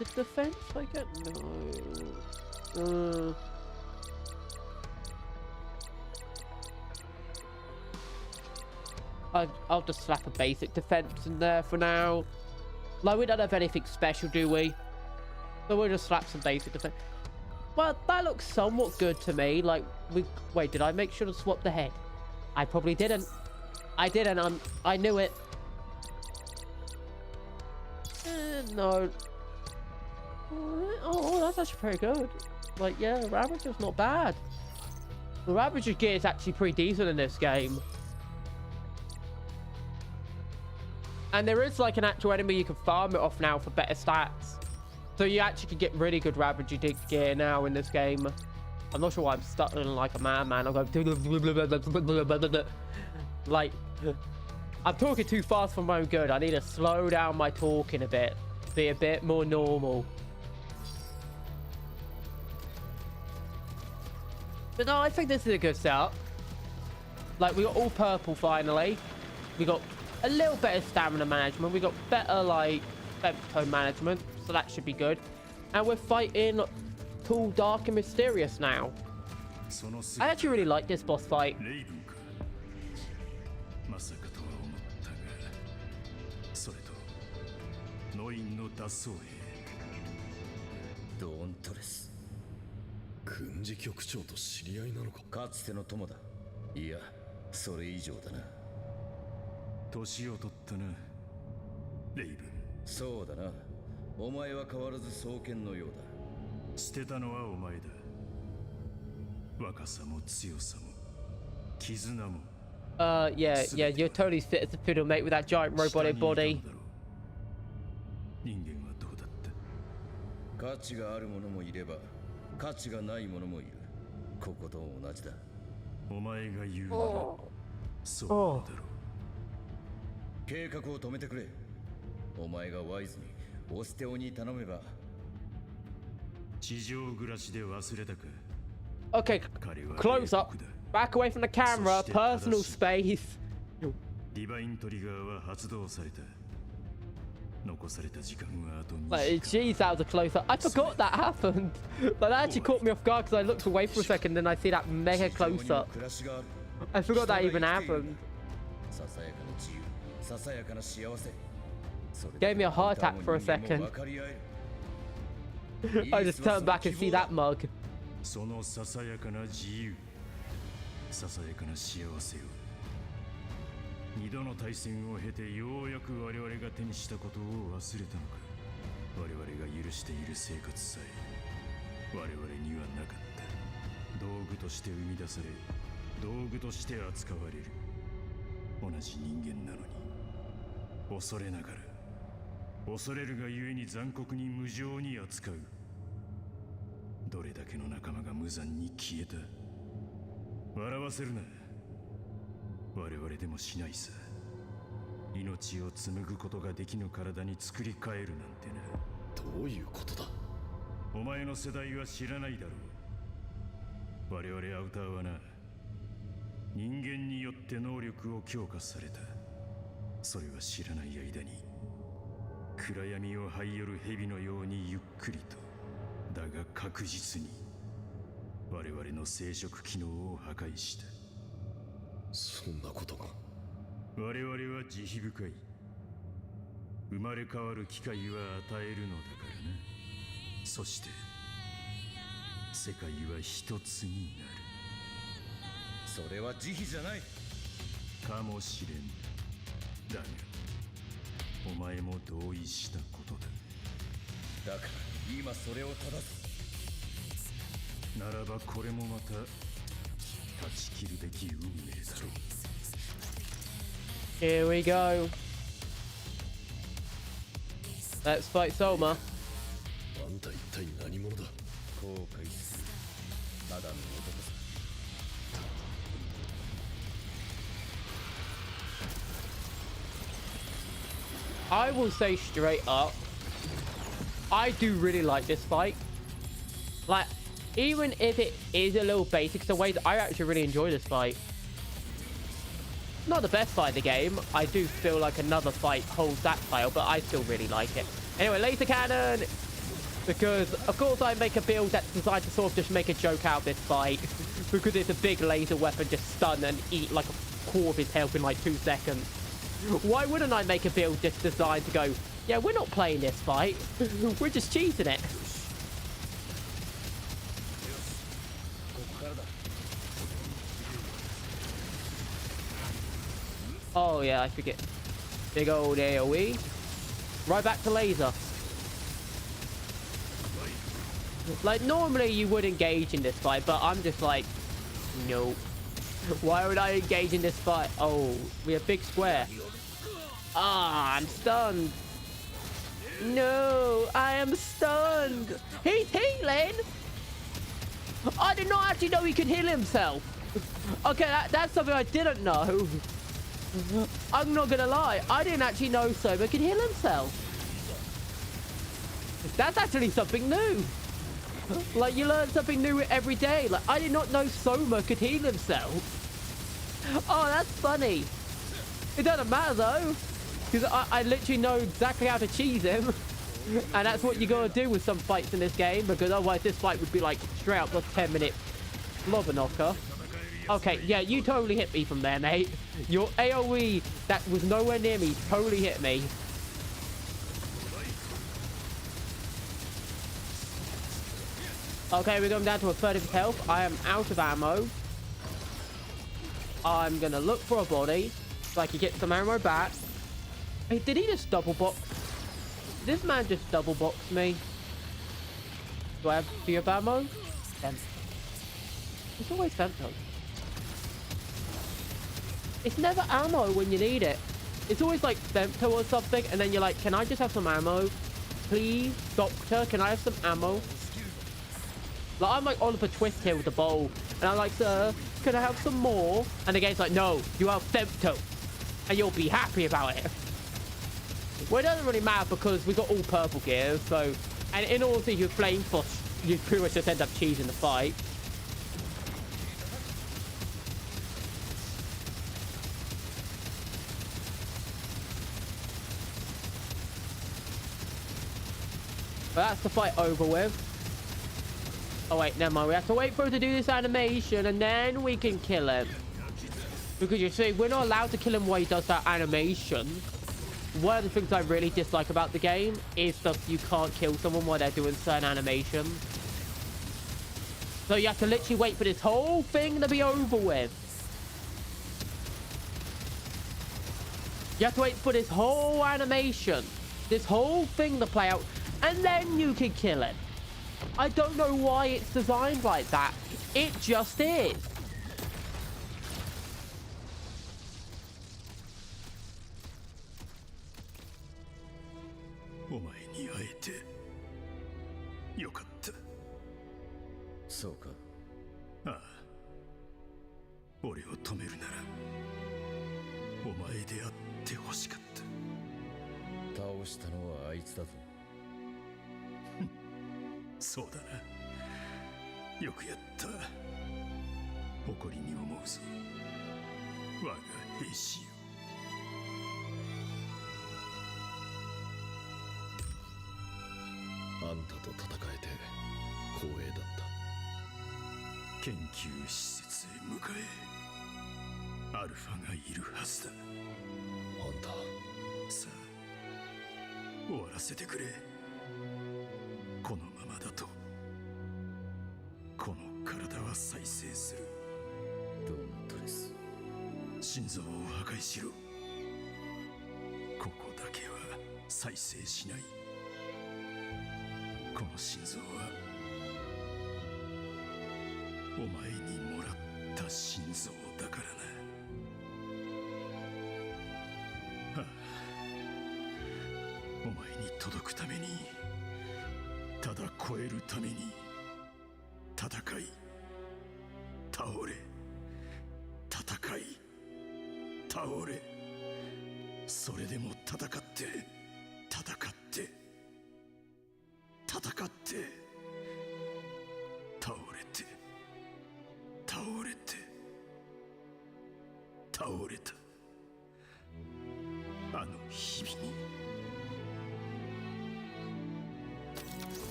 is it defense I get? No. I'll just slap a basic defense in there for now. Like, we don't have anything special, do we? So we'll just slap some basic defense. Well, that looks somewhat good to me. Like, wait, did I make sure to swap the head? I probably didn't. I didn't. I knew it. No. Oh, that's actually pretty good. Like, yeah, the Ravager's not bad. The Ravager gear is actually pretty decent in this game. And there is, like, an actual enemy you can farm it off now for better stats. So you actually can get really good Ravager gear now in this game. I'm not sure why I'm stuttering like a madman. I'm going... like... I'm talking too fast for my own good. I need to slow down my talking a bit. Be a bit more normal. But no, I think this is a good setup. Like, we got all purple finally. We got a little better stamina management. We got better, like, femto management. So that should be good. And we're fighting tall, dark, and mysterious now. I actually really like this boss fight.
軍事局長と知り合いなのか。かつての友だ。いや、それ以上だな。
年を取ったな、レイブン。
そうだな。お前は変わらず双剣のようだ。
捨てたのはお前だ。若さも強さも絆も。
Yeah, you're totally fit as a fiddle, mate, with that giant robotic body.
人間はどうだった。
価値がある者もいれば価値がない者もいる。ここと同じだ。
お前が言うならそうだろう。
計画を止めてくれ。お前がワイズにオステオに頼めば。
地上暮らしで忘れたか。
Okay, close up. Back away from the camera. Personal space.
ディバイントリガーは発動された。残された時間はあと2
Like, geez, that was a close up. I forgot that happened. Like, that actually caught me off guard because I looked away for a second and I see that mega close up. I forgot that even happened. Gave me a heart attack for a second. I just turned back and see that mug.
そのささやかな自由、ささやかな幸せを二度の対戦を経てようやく我々が手にしたことを忘れたのか。我々が許している生活さえ我々にはなかった。道具として生み出され、道具として扱われる。同じ人間なのに恐れながら、恐れるがゆえに残酷に無情に扱う。どれだけの仲間が無残に消えた。笑わせるな。我々でもしないさ。命を紡ぐことができぬ体に作り変えるなんてな。
どういうことだ。
お前の世代は知らないだろう。我々アウターはな、人間によって能力を強化された。それは知らない間に暗闇を這い寄る蛇のようにゆっくりと、だが確実に我々の生殖機能を破壊した。
そんなことが。
我々は慈悲深い。生まれ変わる機会は与えるのだからな。そして世界は一つになる。
それは慈悲じゃない。
かもしれん。だがお前も同意したことだ。
だから今それを正す。
ならばこれもまた断ち切るべき運命だろう。
Here we go. Let's fight Soma.
あんた一体何者だ。後悔する。ただの男さ。
I will say straight up, I do really like this fight. Like, even if it is a little basic the way that I actually really enjoy this fight. Not the best fight in the game. I do feel like another fight holds that title, but I still really like it. Anyway, laser cannon! Because, of course, I make a build that's designed to sort of just make a joke out of this fight. Because it's a big laser weapon, just stun and eat like a quarter of his health in like 2 seconds. Why wouldn't I make a build just designed to go, yeah, we're not playing this fight. We're just cheating it. Oh, yeah, I forget. Big old AoE. Right back to laser. Like, normally you would engage in this fight, but I'm just like, no. Why would I engage in this fight? Oh, we have big square. Ah, I'm stunned. No, I am stunned. He's healing. I did not actually know he could heal himself. Okay, that's something I didn't know. I'm not gonna lie, I didn't actually know Soma could heal himself. That's actually something new. Like, you learn something new every day. Like, I did not know Soma could heal himself. Oh, that's funny. It doesn't matter though, because I literally know exactly how to cheese him. And that's what you gotta do with some fights in this game, because otherwise this fight would be like straight up a 10-minute lobber knocker. Okay, yeah, you totally hit me from there, mate. Your AoE that was nowhere near me totally hit me. Okay, we're going down to a third of his health. I am out of ammo. I'm gonna look for a body so I can get some ammo back. Hey, did he just double box? Did this man just double box me? Do I have fear of ammo? It's always femto. It's never ammo when you need it. It's always like femto or something, and then you're like, can I just have some ammo? Please, doctor, can I have some ammo? Like, I'm like Oliver Twist here with the bowl, and I'm like, sir, can I have some more? And the game's like, no, you have femto, and you'll be happy about it. Well, it doesn't really matter because we got all purple gear, so, and in order you flame flush, you pretty much just end up cheesing the fight. But that's the fight over with. Oh wait, never mind. We have to wait for him to do this animation and then we can kill him. Because you see, we're not allowed to kill him while he does that animation. One of the things I really dislike about the game is that you can't kill someone while they're doing certain animations. So you have to literally wait for this whole thing to be over with. You have to wait for this whole animation, this whole thing to play out, and then you can kill it. I don't know why it's designed like that. It just is.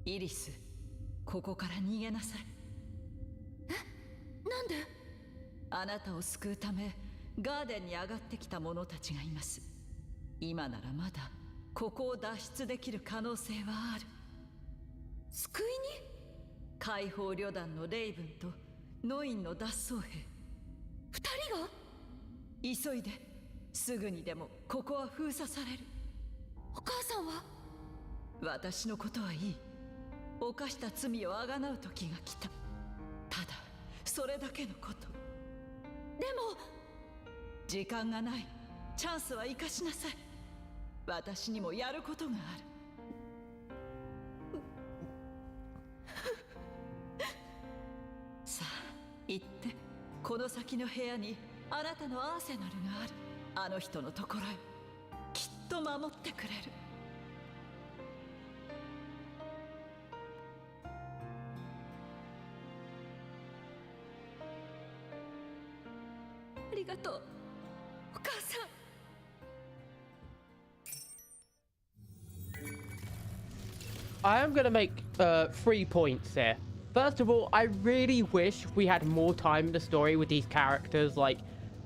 イリス、ここから逃げなさい。
なんで？
あなたを救うためガーデンに上がってきた者たちがいます。今ならまだここを脱出できる可能性はある。
救いに？
解放旅団のレイブンとノインの脱走兵。
二人が？
急いで、すぐにでもここは封鎖される。
お母さんは？
私のことはいい。犯した罪をあがなう時が来た。ただそれだけのこと。
でも
時間がない。チャンスは生かしなさい。私にもやることがある。さあ行って、この先の部屋にあなたのアーセナルがある。あの人のところへきっと守ってくれる。
ありがとう、お母さん。
I am going to make 3 points here. First of all, I really wish we had more time in the story with these characters, like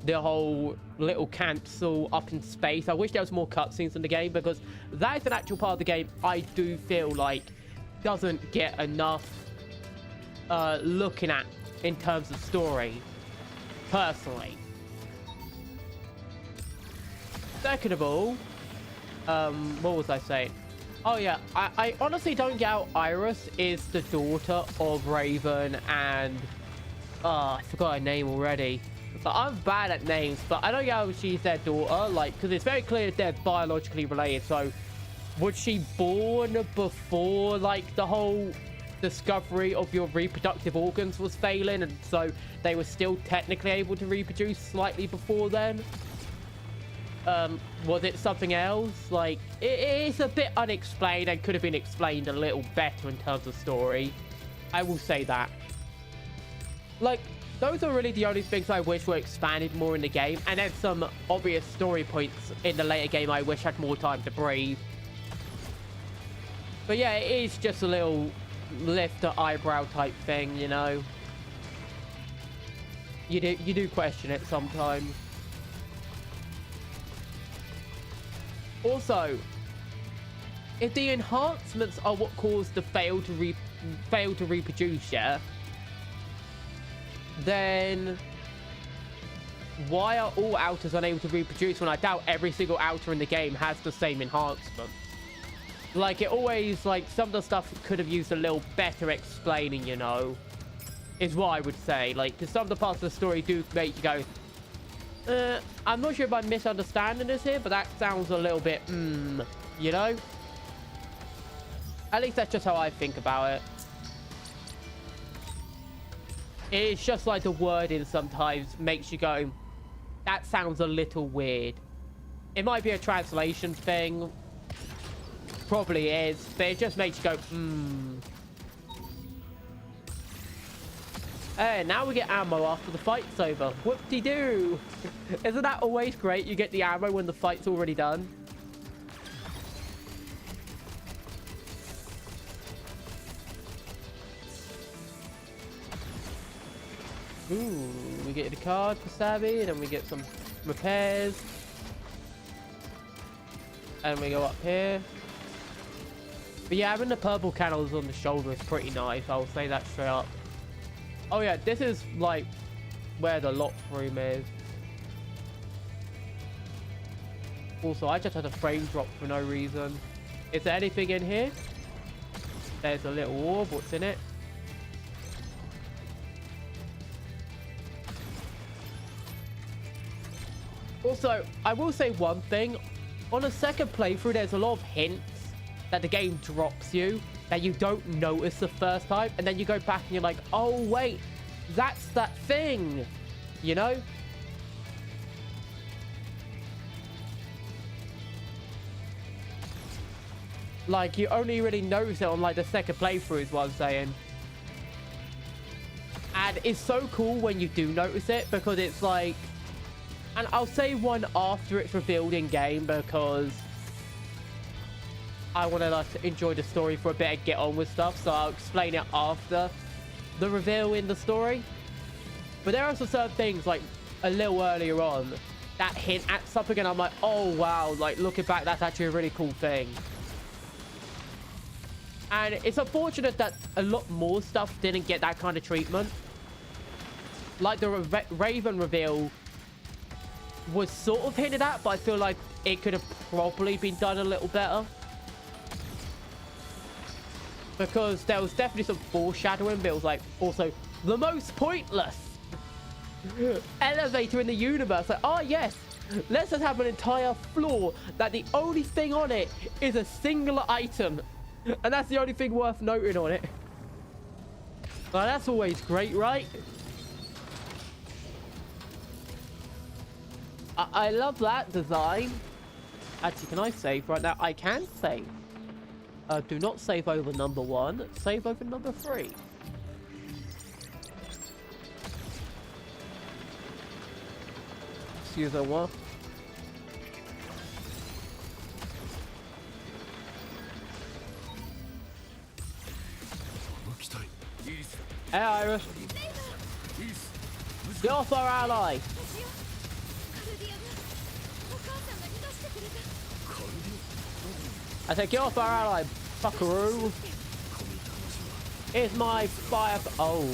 the whole little cancel up in space. I wish there was more cutscenes in the game, because that is an actual part of the game I do feel like doesn't get enough looking at in terms of story, personally. Second of all, what was I saying? Oh yeah, I honestly don't get how Iris is the daughter of Raven and I forgot her name already. But I'm bad at names, but I don't get how she's their daughter, like, because it's very clear they're biologically related. So was she born before, like, the whole discovery of your reproductive organs was failing, and so they were still technically able to reproduce slightly before then? Was it something else? Like, it's a bit unexplained and could have been explained a little better in terms of story. I will say that. Like, those are really the only things I wish were expanded more in the game, and then some obvious story points in the later game I wish had more time to breathe. But yeah, it is just a little lift the eyebrow type thing, you know. You do question it sometimes. Also, if the enhancements are what caused the fail to reproduce, yeah, then why are all outers unable to reproduce when I doubt every single outer in the game has the same enhancement? Like, it always, like, some of the stuff could have used a little better explaining, you know, is what I would say. Like, because some of the parts of the story do make you go, I'm not sure if I'm misunderstanding this here, but that sounds a little bit, you know? At least that's just how I think about it. It's just like the wording sometimes makes you go, that sounds a little weird. It might be a translation thing. Probably is, but it just makes you go, Hey, now we get ammo after the fight's over. Whoop-de-doo. Isn't that always great? You get the ammo when the fight's already done. Ooh, we get the card for Savvy, and then we get some repairs. And we go up here. But yeah, having the purple candles on the shoulder is pretty nice. I'll say that straight up. Oh yeah, this is like where the lock room is. Also, I just had a frame drop for no reason. Is there anything in here? There's a little orb. What's in it? Also, I will say one thing. On a second playthrough, there's a lot of hints that the game drops you that you don't notice the first time, and then you go back and you're like, oh wait, that's that thing, you know? Like, you only really notice it on like the second playthrough is what I'm saying. And it's so cool when you do notice it, because it's like, and I'll say one after it's revealed in game, because I want to like enjoy the story for a bit and get on with stuff, so I'll explain it after the reveal in the story. But there are some certain things like a little earlier on that hint at something, and I'm like, oh wow, like looking back, that's actually a really cool thing. And it's unfortunate that a lot more stuff didn't get that kind of treatment. Like the Raven reveal was sort of hinted at, but I feel like it could have probably been done a little better. Because there was definitely some foreshadowing, but it was like also the most pointless elevator in the universe. Like, oh yes, let's just have an entire floor that the only thing on it is a singular item, and that's the only thing worth noting on it. Well, that's always great, right? I love that design. Actually, can I save right now? I can save. Do not save over number 1. Save over number 3. Excusez-moi. Hey, Iris. Get off our ally. I said, get off our ally, fuckaroo. Here's my fire. Oh,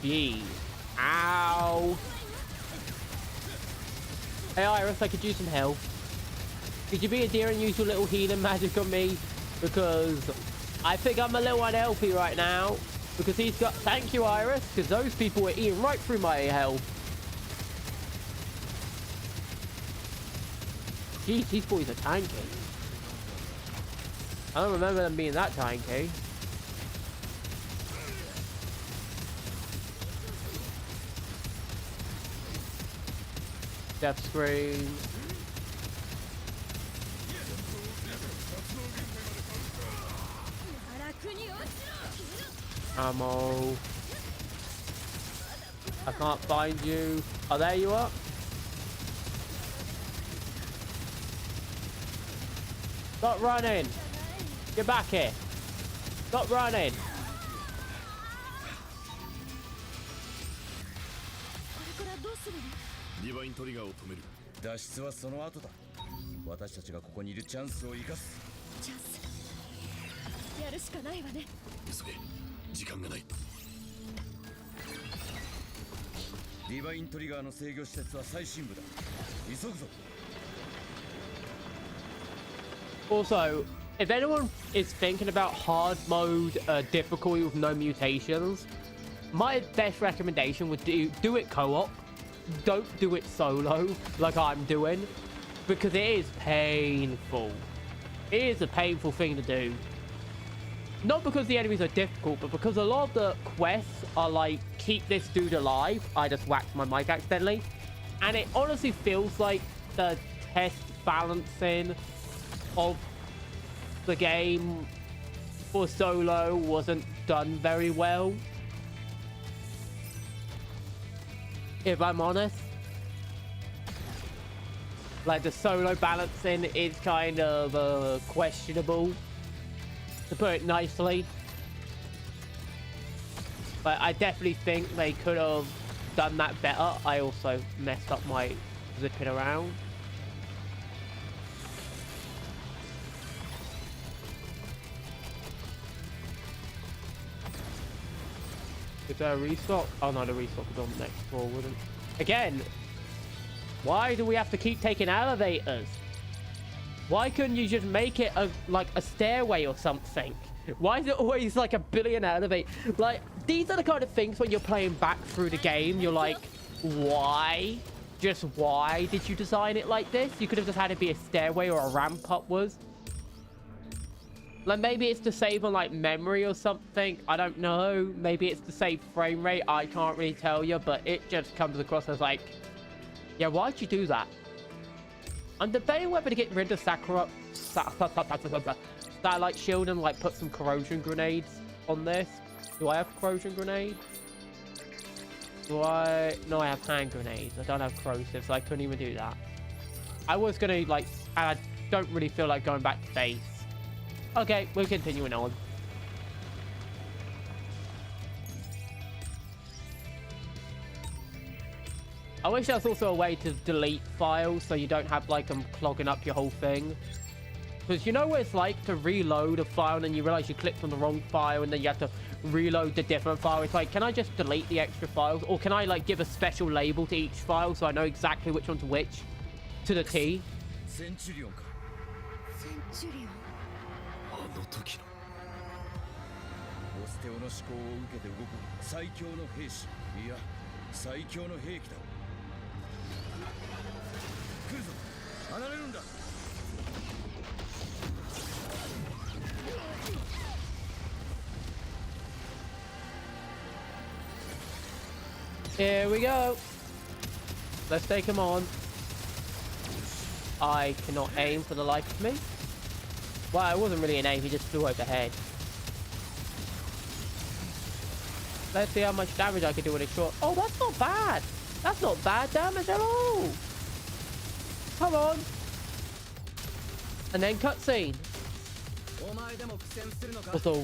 gee. Ow. Hey, Iris, I could use some help. Could you be a dear and use your little healing magic on me? Because I think I'm a little unhealthy right now. Because he's got... Thank you, Iris. Because those people were eating right through my health. Jeez, these boys are tanky. I don't remember them being that tanky. Death screen. Ammo. I can't find you. Oh, there you are. Stop running. Get back here. Stop running.
ディバイントリガーを止める。
脱出はその後だ。私たちがここにいるチャンスを生かす。
チャンスやるしかないわね。
急げ。時間がない。
ディバイントリガーの制御施設は最深部だ。急ぐぞ。
Also, if anyone is thinking about hard mode difficulty with no mutations, my best recommendation would do it co-op. Don't do it solo like I'm doing, because it is painful. It is a painful thing to do. Not because the enemies are difficult, but because a lot of the quests are like, keep this dude alive. I just whacked my mic accidentally. And it honestly feels like the test balancing of the game for solo wasn't done very well, if I'm honest. Like, the solo balancing is kind of questionable, to put it nicely. But I definitely think they could have done that better. I also messed up my zipping around. Is there a restock? Oh no, the restock is on the next floor, wouldn't it? Again, why do we have to keep taking elevators? Why couldn't you just make it like a stairway or something? Why is it always like a billion elevators? Like, these are the kind of things when you're playing back through the game, you're like, why? Just why did you design it like this? You could have just had it be a stairway or a ramp upwards. Like, maybe it's to save on, like, memory or something. I don't know. Maybe it's to save frame rate. I can't really tell you, but it just comes across as like, yeah, why'd you do that? I'm debating whether to get rid of Starlight Shield and, like, put some corrosion grenades on this. Do I have corrosion grenades? Do I? No, I have hand grenades. I don't have corrosive, so I couldn't even do that. I was gonna, like, and I don't really feel like going back to base. Okay, we're continuing on. I wish there was also a way to delete files so you don't have, like, them clogging up your whole thing. Because you know what it's like to reload a file and then you realize you clicked on the wrong file and then you have to reload the different file. It's like, can I just delete the extra files? Or can I, like, give a special label to each file so I know exactly which one's which to the T?
Centurion.
あの時の
オステオの思考を受けて動く最強の兵士、いや最強の兵器だ。来るぞ、離れるんだ。
Here we go. Let's take him on. I cannot aim for the life of me. Well, it wasn't really an aim, he just flew overhead. Let's see how much damage I can do with a short. Oh, that's not bad. That's not bad damage at all. Come on. And then cutscene. Also,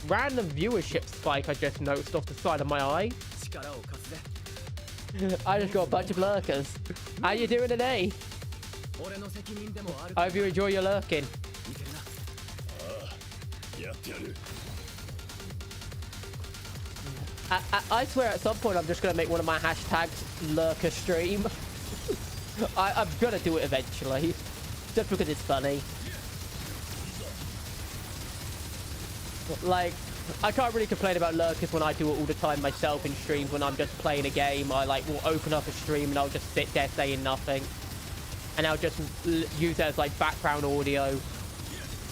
random viewership spike I just noticed off the side of my eye. I just got a bunch of lurkers. How you doing today? I hope you enjoy your lurking.
やってやる。
I swear at some point I'm just gonna make one of my hashtags lurker stream. I'm gonna do it eventually, just because it's funny. Like, I can't really complain about lurkers when I do it all the time myself in streams. When I'm just playing a game, I like will open up a stream and I'll just sit there saying nothing, and I'll just use it as like background audio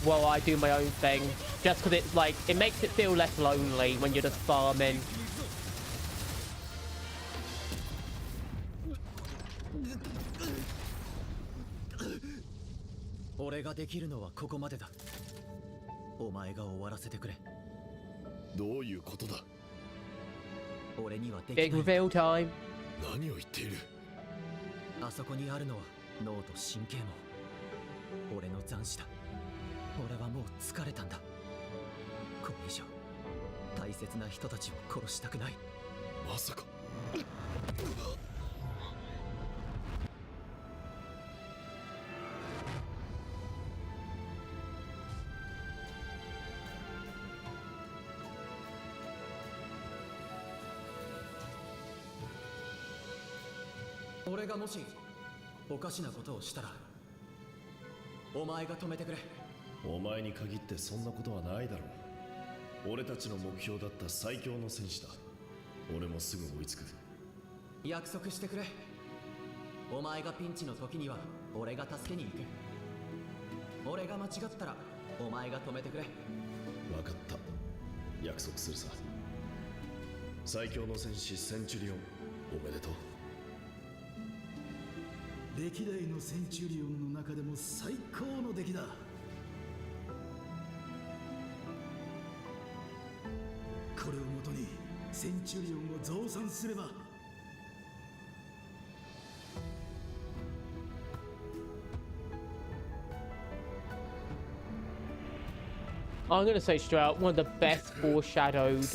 while I do my own thing, just because it's like it makes it feel less lonely when you're just farming.
俺ができるのはここまでだ。お前が終わらせてくれ。
どういうことだ。
俺にはでき
Big
ない。
reveal time.
何を言っている。
あそこにあるのは脳と神経も俺の残滓だ。俺はもう疲れたんだ。これ以上大切な人たちを殺したくない。
まさか。
俺がもしおかしなことをしたらお前が止めてくれ。
お前に限ってそんなことはないだろう。俺たちの目標だった最強の戦士だ。俺もすぐ追いつく。
約束してくれ。お前がピンチの時には俺が助けに行く。俺が間違ったらお前が止めてくれ。
分かった。約束するさ。最強の戦士センチュリオン、おめでとう。
歴代のセンチュリオンの中でも最高の出来だ。これをもとにセンチュリオンを増産すれば、
I'm gonna say straight out, one of the best foreshadowed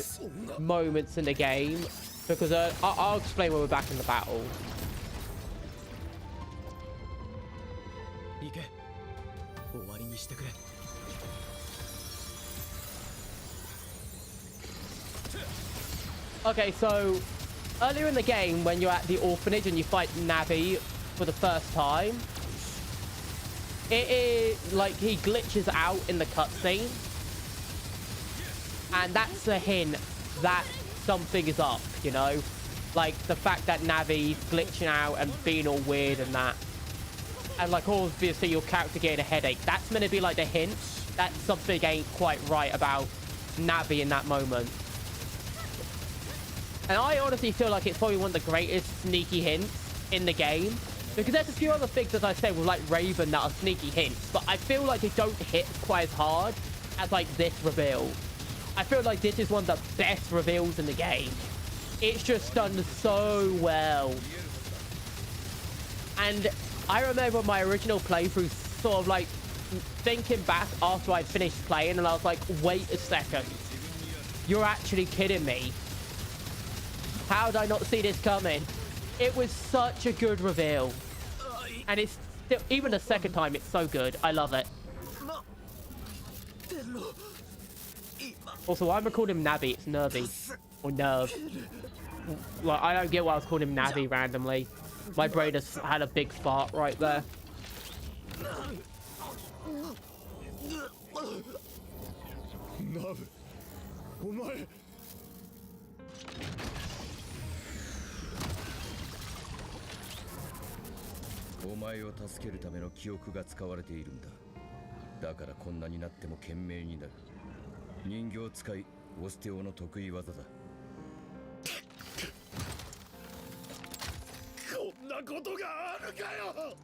moments in the game, because I'll explain when we're back in the battle.
行け。終わりにしてくれ。
Okay, so earlier in the game, when you're at the orphanage and you fight Navi for the first time, it is like he glitches out in the cutscene, and that's a hint that something is up, you know, like the fact that Navi's glitching out and being all weird and that, and like obviously your character getting a headache. That's meant to be like the hint that something ain't quite right about Navi in that moment. And I honestly feel like it's probably one of the greatest sneaky hints in the game. Because there's a few other things, as I said, with like Raven that are sneaky hints. But I feel like they don't hit quite as hard as like this reveal. I feel like this is one of the best reveals in the game. It's just done so well. And I remember my original playthrough sort of like thinking back after I finished playing, and I was like, wait a second. You're actually kidding me. How did I not see this coming? It was such a good reveal. And it's still, even the second time, it's so good. I love it. Also, I'm gonna call him Navi. It's Nervy. Or Nerve. Like, I don't get why I was calling him Navi randomly. My brain just had a big fart right there.
ナブ、お前。
お前を助けるための記憶が使われているんだ。だからこんなになっても懸命になる。人形使いオステオの得意技だ。
こんなことがあるかよ。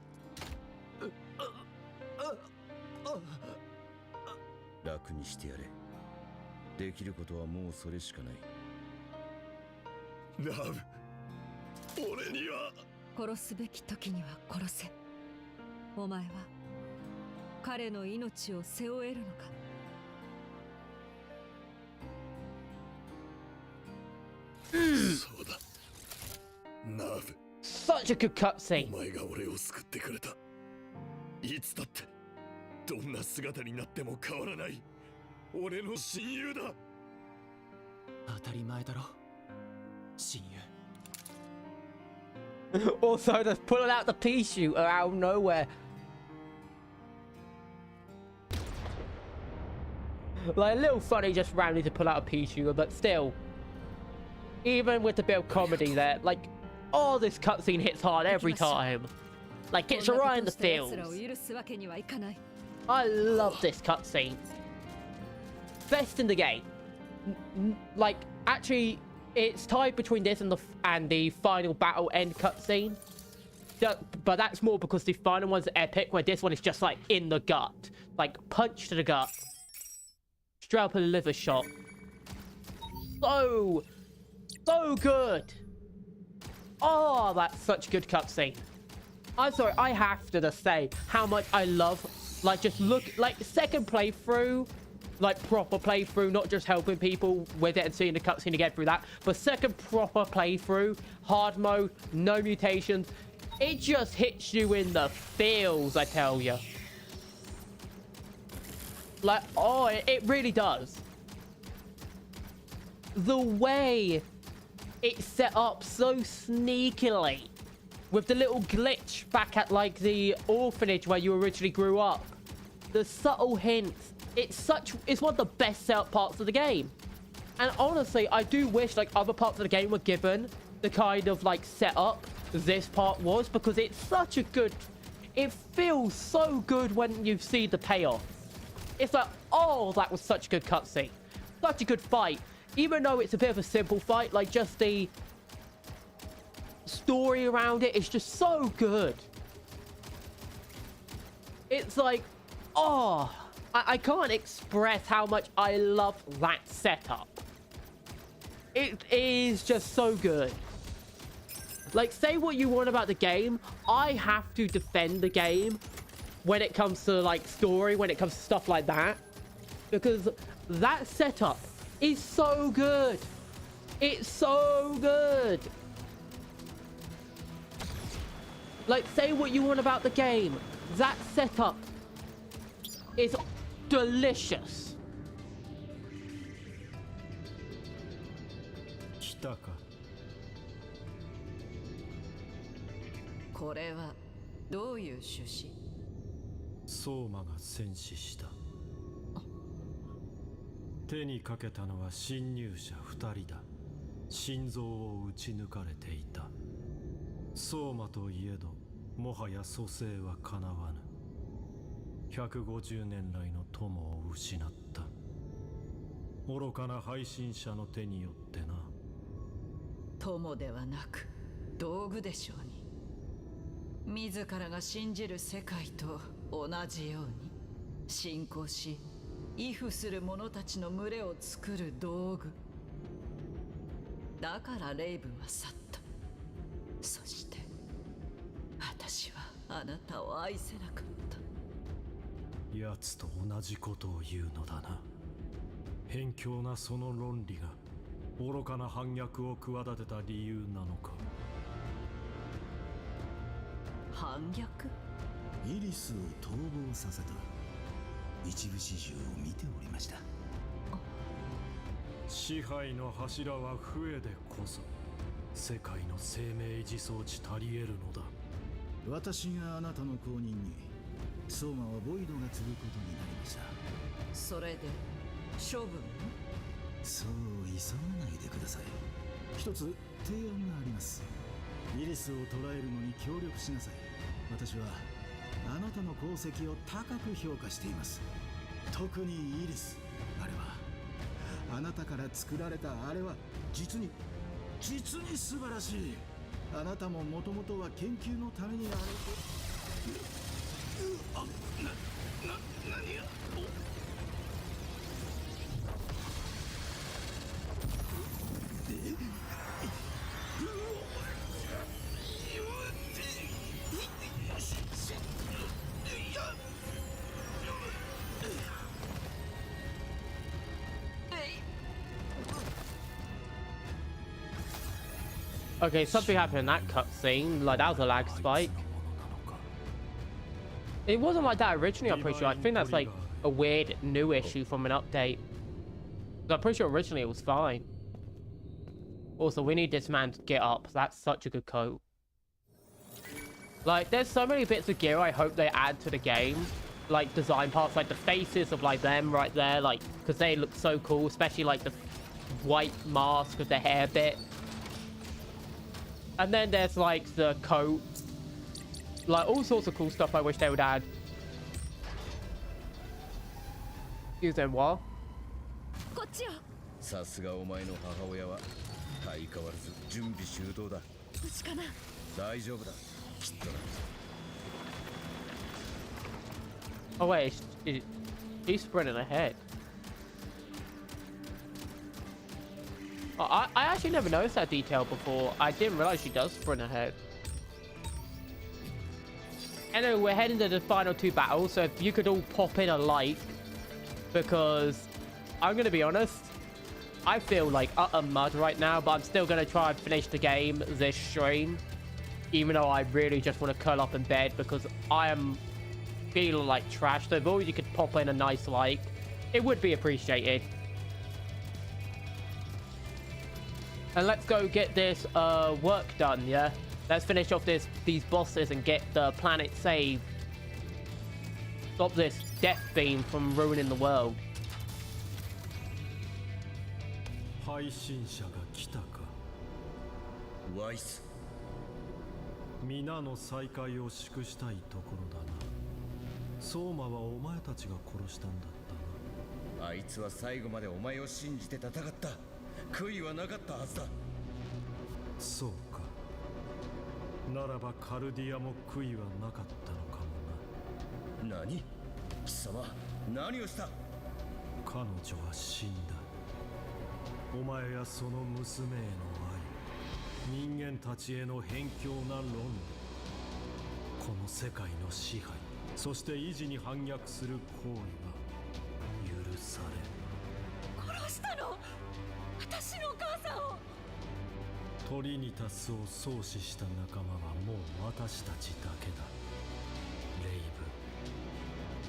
楽にしてやれ。できることはもうそれしかない。
ナブ、俺には。
殺すべき時には殺せ。お前は彼の命を背負えるのか。
そうだ。ナブ。
Such a good cutscene.
お前が俺を救ってくれた。いつだってどんな姿になっても変わらない。
俺の親友だ。
当たり前だろ、親友。
Also, just pulling out the pea shooter out of nowhere. Like a little funny, just randomly to pull out a pea shooter, but still, even with the bit of comedy there, like, oh, this cutscene hits hard every time. Like, it's right in the feels. I love this cutscene. Best in the game. Like, actually, it's tied between this and the final battle end cutscene. But that's more because the final one's epic, where this one is just like in the gut. Like, punch to the gut. Straight up a liver shot. So good. Oh, that's such a good cutscene. I'm sorry, I have to just say how much I love, like, just look, like, second playthrough, like, proper playthrough, not just helping people with it and seeing the cutscene to get through that, but second proper playthrough, hard mode, no mutations, it just hits you in the feels, I tell you. Like, oh, it really does. The way it's set up so sneakily, with the little glitch back at, like, the orphanage where you originally grew up, the subtle hints, it's one of the best setup parts of the game. And honestly, I do wish, like, other parts of the game were given the kind of, like, setup this part was, because it's such a good, it feels so good when you see the payoff. It's like, oh, that was such a good cutscene, such a good fight, even though it's a bit of a simple fight, like, just the story around it is just so good. It's like, oh, I can't express how much I love that setup. It is just so good. Like, say what you want about the game, I have to defend the game when it comes to, like, story, when it comes to stuff like that, because that setup is so good. It's so good. Like, say what you want about the game, that setup is delicious.
来たか。
これはどういう趣旨？
相馬が戦死した。手にかけたのは侵入者2人だ。心臓を撃ち抜かれていた。相馬といえど、もはや蘇生はかなわぬ。150年来の友を失った。愚かな配信者の手によってな。
友ではなく道具でしょうに。自らが信じる世界と同じように信仰し畏怖する者たちの群れを作る道具だからレイブンは去った。そして私はあなたを愛せなかった。
奴と同じことを言うのだな。偏狭なその論理が愚かな反逆を企てた理由なのか。
反逆？
イリスを逃亡させた。一部始終を見ておりました。支配の柱は増えでこそ世界の生命維持装置足り得るのだ。私があなたの後任に相馬はボイドが継ぐことになりました。
それで処分？
そう急がないでください。一つ提案があります。イリスを捕らえるのに協力しなさい。私はあなたの功績を高く評価しています。特にイリス、あれはあなたから作られたあれは実に素晴らしい。あなたももともとは研究のためにあれと。何や。
Okay, something happened in that cutscene. Like, that was a lag spike. It wasn't like that originally, I'm pretty sure. I think that's like a weird new issue from an update. I'm pretty sure originally it was fine. Also, we need this man to get up. That's such a good coat. Like, there's so many bits of gear I hope they add to the game. Like, design parts, like the faces of, like, them right there. Like, because they look so cool. Especially, like, the white mask with the hair bit. And then there's, like, the coat. Like, all sorts of cool stuff I wish they would add. Excuse me, what?
こっちよ。
さすがお前の母親は相変わらず準備周到だ。
無事かな。
大丈夫だ。きっとな。
Oh wait, he's sprinting ahead. Oh, I actually never noticed that detail before. I didn't realize she does sprint ahead. Anyway, we're heading to the final 2 battles, so if you could all pop in a like, because I'm gonna be honest, I feel like utter mud right now, but I'm still gonna try and finish the game this stream, even though I really just want to curl up in bed because I am feeling like trash. So if all you could pop in a nice like, it would be appreciated. And let's go get this work done, yeah? Let's finish off these bosses and get the planet saved. Stop this death beam from ruining the world.
配信者が来たか。
ワイス。
皆の再会を祝したいところだな。相馬はお前たちが殺したんだったな。
あいつは最後までお前を信じて戦った。悔いはなかったはずだ。
そうか。ならばカルディアも悔いはなかったのかもな。
何？貴様、何をした？
彼女は死んだ。お前やその娘への愛、人間たちへの偏狭な論理、この世界の支配、そして維持に反逆する行為が許されん。
殺したの？私のお母さんを。
トリニタスを創始した仲間はもう私たちだけだ。レイ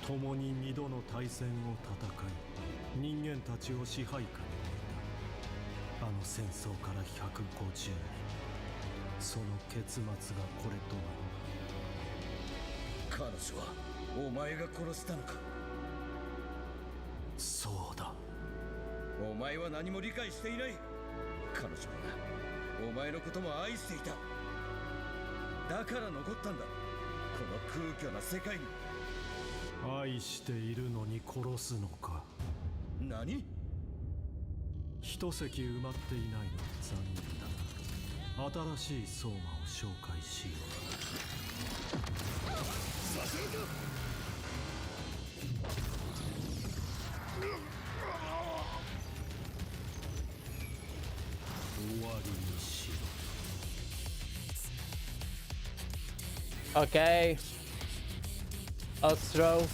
ブ、共に2度の大戦を戦い、人間たちを支配下に置いた。あの戦争から150年、その結末がこれと
彼女はお前が殺したのか？
そうだ。
お前は何も理解していない。彼女はお前のことも愛していた。だから残ったんだ、この空虚な世界に。
愛しているのに殺すのか。
何？
一席埋まっていないのは残念だが、新しい相馬を紹介しよう。させるか。終わりにしろ。
Okay. Ostro.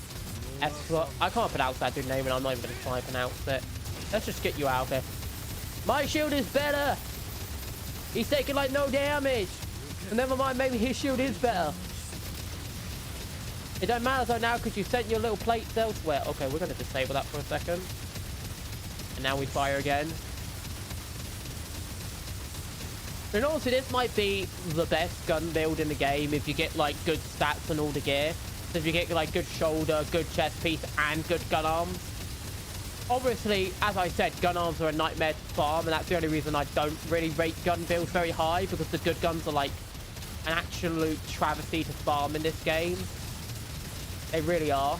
Estro. I can't pronounce that dude's name and I'm not even going to try and pronounce it. Let's just get you out of here. My shield is better! He's taking like no damage! And never mind, maybe his shield is better. It don't matter though now because you sent your little plates elsewhere. Okay, we're going to disable that for a second. And now we fire again. And also, this might be the best gun build in the game if you get like good stats and all the gear. So if you get like good shoulder, good chest piece, and good gun arms. Obviously, as I said, gun arms are a nightmare to farm, and that's the only reason I don't really rate gun builds very high, because the good guns are like an absolute travesty to farm in this game. They really are.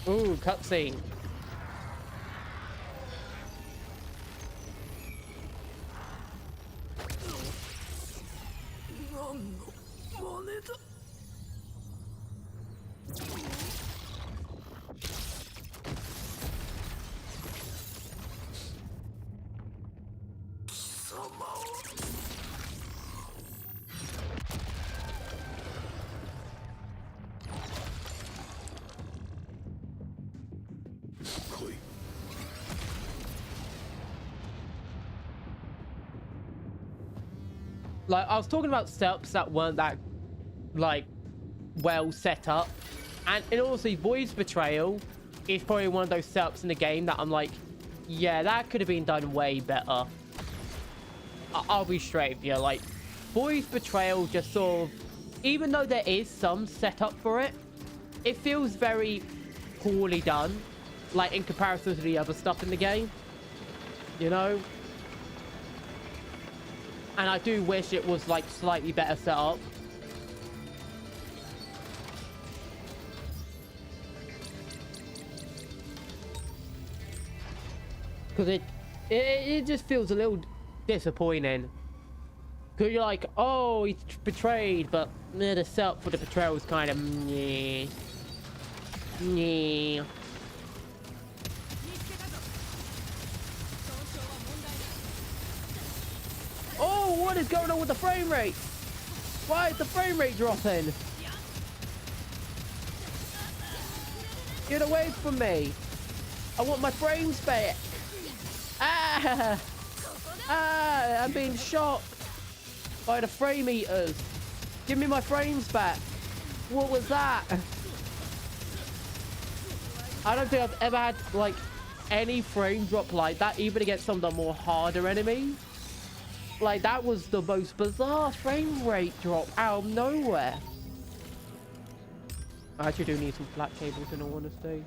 Ooh, cutscene. Like, I was talking about setups that weren't that, like, well set up. And also, voice betrayal is probably one of those setups in the game that I'm like, yeah, that could have been done way better. I'll be straight with you. Like, voice betrayal just sort of, even though there is some setup for it, it feels very poorly done. Like, in comparison to the other stuff in the game. You know? And I do wish it was, like, slightly better set up. Because it just feels a little disappointing. Because you're like, oh, he's betrayed, but the setup for the betrayal is kind of meh. Meh. Oh, what is going on with the frame rate? Why is the frame rate dropping? Get away from me. I want my frames back. Ah! Ah! I'm being shocked by the frame eaters. Give me my frames back. What was that? I don't think I've ever had, like, any frame drop like that, even against some of the more harder enemies. Like, that was the most bizarre frame rate drop out of nowhere. I actually do need some flat cables, in all honesty.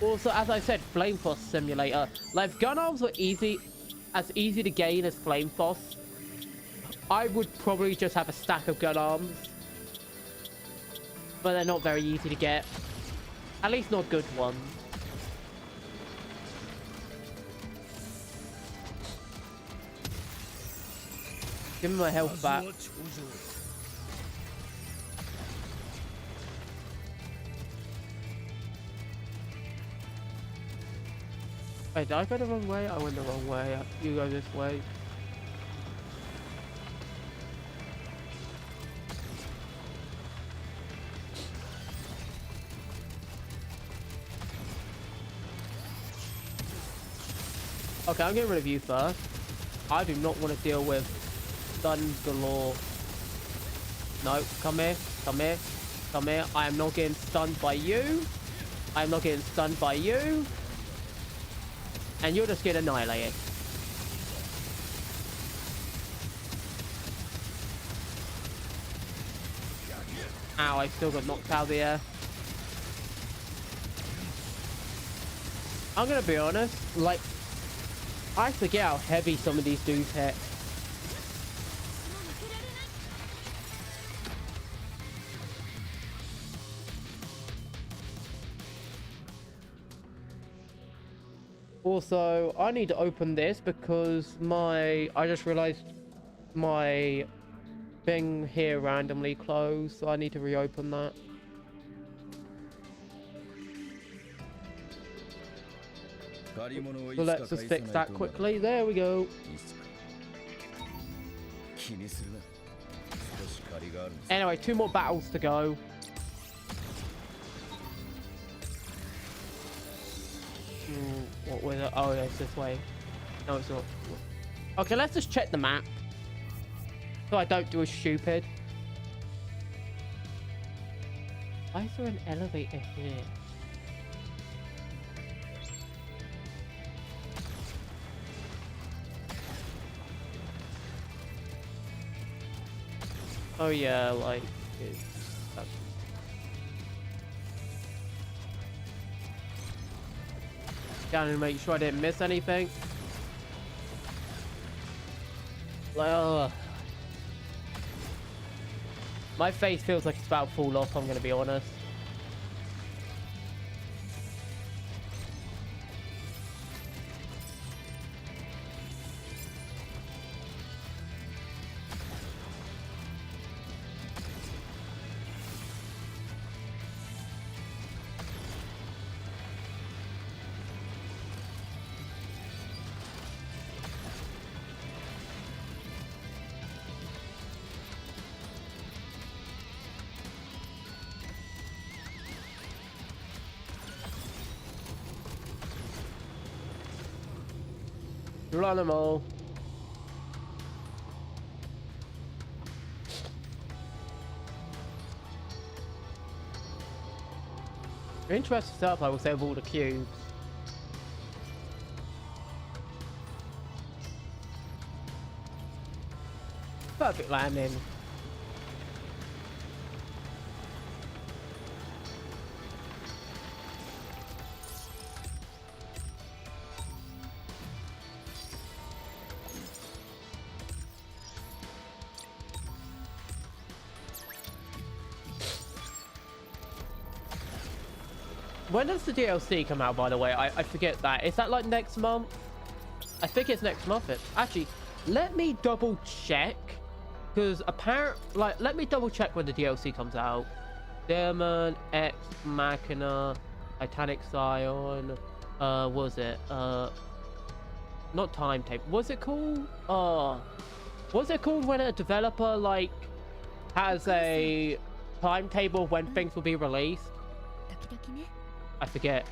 Also, as I said, Flame Foss Simulator. Like, if gun arms were as easy to gain as Flame Foss, I would probably just have a stack of gun arms. But they're not very easy to get. At least not good ones. Give me my health back. Wait, did I go the wrong way? I went the wrong way. You go this way. Okay, I'm getting rid of you first. I do not want to deal with stuns galore. No, come here. Come here. Come here. I am not getting stunned by you. I am not getting stunned by you. And you'll just get annihilated. Ow, I still got knocked out of the air. I'm gonna be honest, like, I forget how heavy some of these dudes hit. Also, I need to open this because I just realized my thing here randomly closed, so I need to reopen that. So let's just fix that quickly. There we go. Anyway, 2 more battles to go. What was it? Oh, it's this way. No, it's not. Okay, let's just check the map. So I don't do a stupid. Why is there an elevator here? Oh yeah, like that's... Down and make sure I didn't miss anything. Like, my face feels like it's about to fall off, I'm gonna be honest. Run them all. Interesting setup, I will say, with all the cubes. Perfect landing. When does the DLC come out, by the way? I forget that. Is that like next month? I think it's next month. Actually, let me double check. Because let me double check when the DLC comes out. Daemon, DxM Titanic, Scion. Was it? Not timetable. Was it called? Was it called when a developer like has a timetable when things will be released? I forget.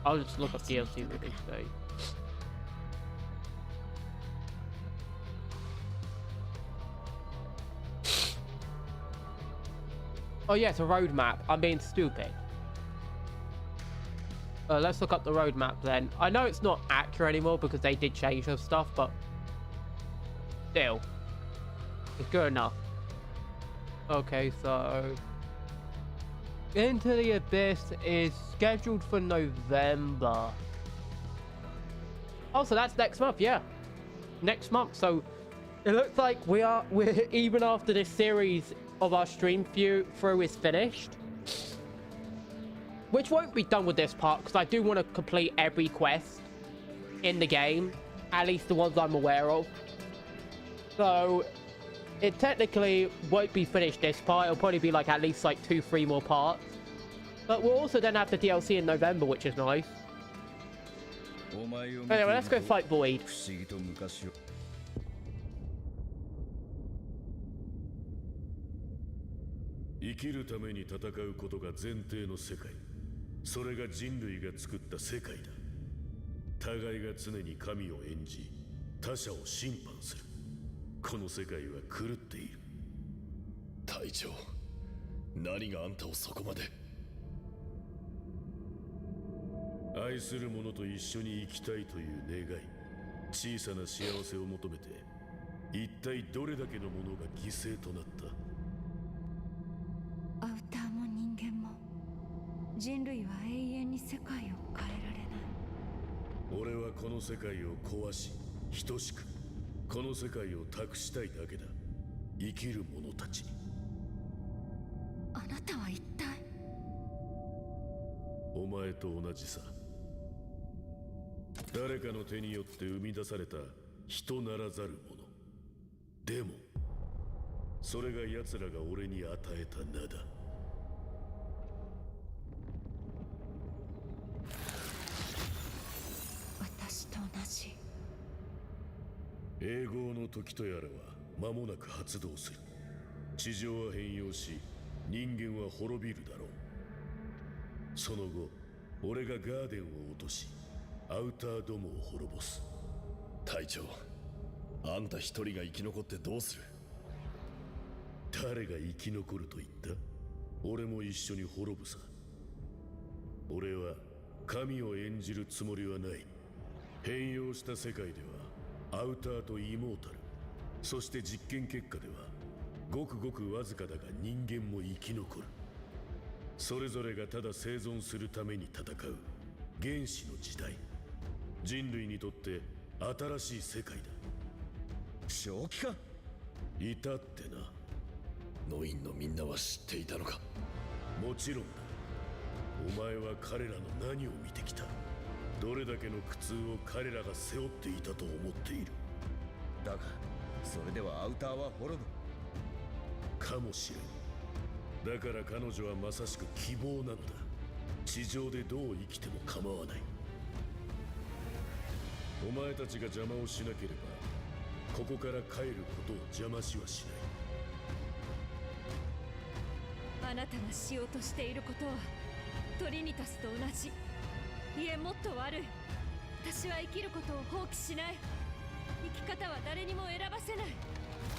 I'll just look up DLC release date. Oh yeah, it's a roadmap. I'm being stupid. Let's look up the roadmap then. I know it's not accurate anymore because they did change some stuff, but still, it's good enough. Okay, so Into the Abyss is scheduled for November. Oh, so that's next month, yeah. Next month. So it looks like we're even after this series of our Streamthrough is finished. Which won't be done with this part because I do want to complete every quest in the game. At least the ones I'm aware of. So it technically won't be finished this part. It'll probably be like at least like 2-3 more parts. But we'll also then have the DLC in November, which is nice. Anyway, let's go fight Void.
生きるために戦うことが前提の世界。それが人類が作った世界だ。互いが常に神を演じ、他者を審判する。この世界は狂っている。隊長、何があんたをそこまで。愛する者と一緒に生きたいという願い、小さな幸せを求めて、一体どれだけの者が犠牲となった。
アウターも人間も人類は永遠に世界を変えられない。
俺はこの世界を壊し等しくこの世界を託したいだけだ。生きる者たちに。
あなたは一体。
お前と同じさ。誰かの手によって生み出された人ならざるもの。でもそれが奴らが俺に与えた名だ。
私と同じ。
永劫の時とやらは間もなく発動する。地上は変容し、人間は滅びるだろう。その後、俺がガーデンを落とし、アウタードモを滅ぼす。隊長、あんた一人が生き残ってどうする？誰が生き残ると言った？俺も一緒に滅ぶさ。俺は神を演じるつもりはない。変容した世界ではアウターとイモータル、そして実験結果ではごくごくわずかだが人間も生き残る。それぞれがただ生存するために戦う原始の時代。人類にとって新しい世界だ。正気か？いたってな。ノインのみんなは知っていたのか？もちろんだ。お前は彼らの何を見てきた？どれだけの苦痛を彼らが背負っていたと思っている。
だがそれではアウターは滅ぶ
かもしれん。だから彼女はまさしく希望なのだ。地上でどう生きても構わない。お前たちが邪魔をしなければここから帰ることを邪魔しはしない。
あなたがしようとしていることはトリニタスと同じ。いえ、もっと悪い。私は生きることを放棄しない。生き方は誰にも選ばせない。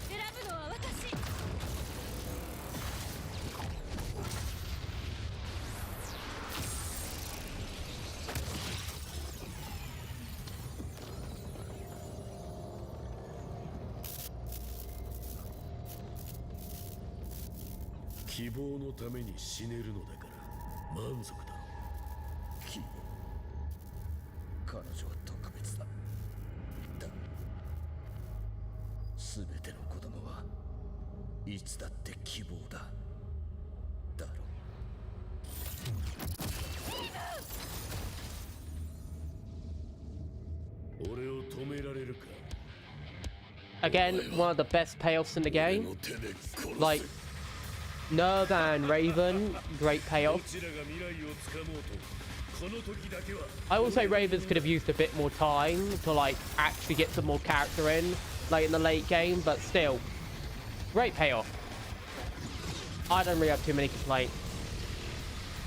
選ぶのは私。
希望のために死ねるのだから満足だろう。
希望、彼女は特別だ。全ての子供はいつだって希望だ。だろ
う。俺を止められるか。
Again, one of the best payoffs in the game. Like, Nerve and Raven, great payoff. I will say Ravens could have used a bit more time to like actually get some more character in, like in the late game, but still, great payoff. I don't really have too many complaints.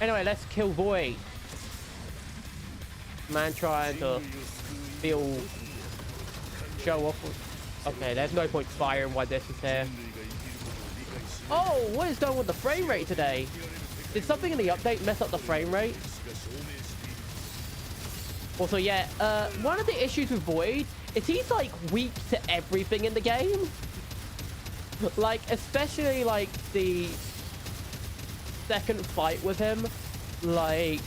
Anyway, let's kill Void. Man trying to feel show off. Okay, there's no point firing while this is here. Oh, what is going on with the frame rate today? Did something in the update mess up the frame rate? Also, yeah, one of the issues with Void is he's like weak to everything in the game. Like, especially like the second fight with him, like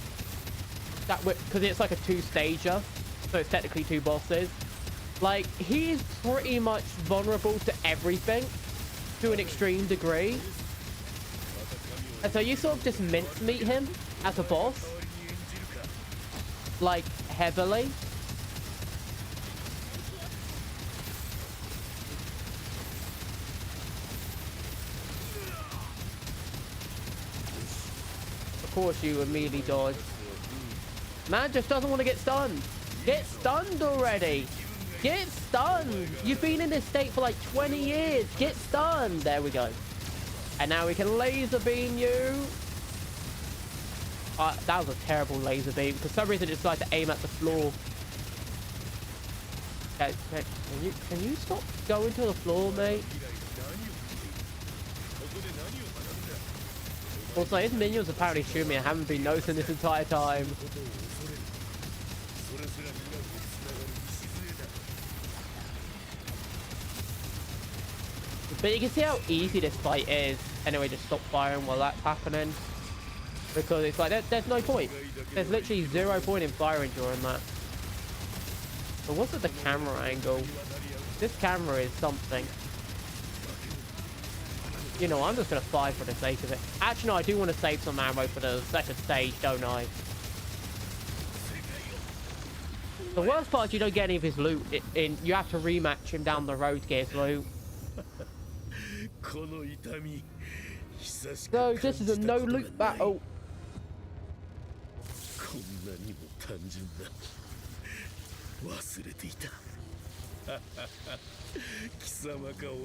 that, because it's like a two-stager, so it's technically two bosses. Like, he's pretty much vulnerable to everything to an extreme degree. And so you sort of just mincemeat him as a boss. Like, heavily. Of course you immediately dodge. Man just doesn't want to get stunned. Get stunned already. Get stunned! You've been in this state for like 20 years. Get stunned! There we go. And now we can laser beam you. That was a terrible laser beam. For some reason, it decided to aim at the floor. Okay, can you stop going to the floor, mate? Also, his minions apparently shoot me. I haven't been noticing this entire time. But you can see how easy this fight is. Anyway, just stop firing while that's happening. Because it's like, there's no point. There's literally 0 point in firing during that. But what's with the camera angle? This camera is something. You know, I'm just going to fly for the sake of it. Actually, no, I do want to save some ammo for the second stage, don't I? The worst part is you don't get any of his loot. You have to rematch him down the road to get his loot. So this is a no loot battle.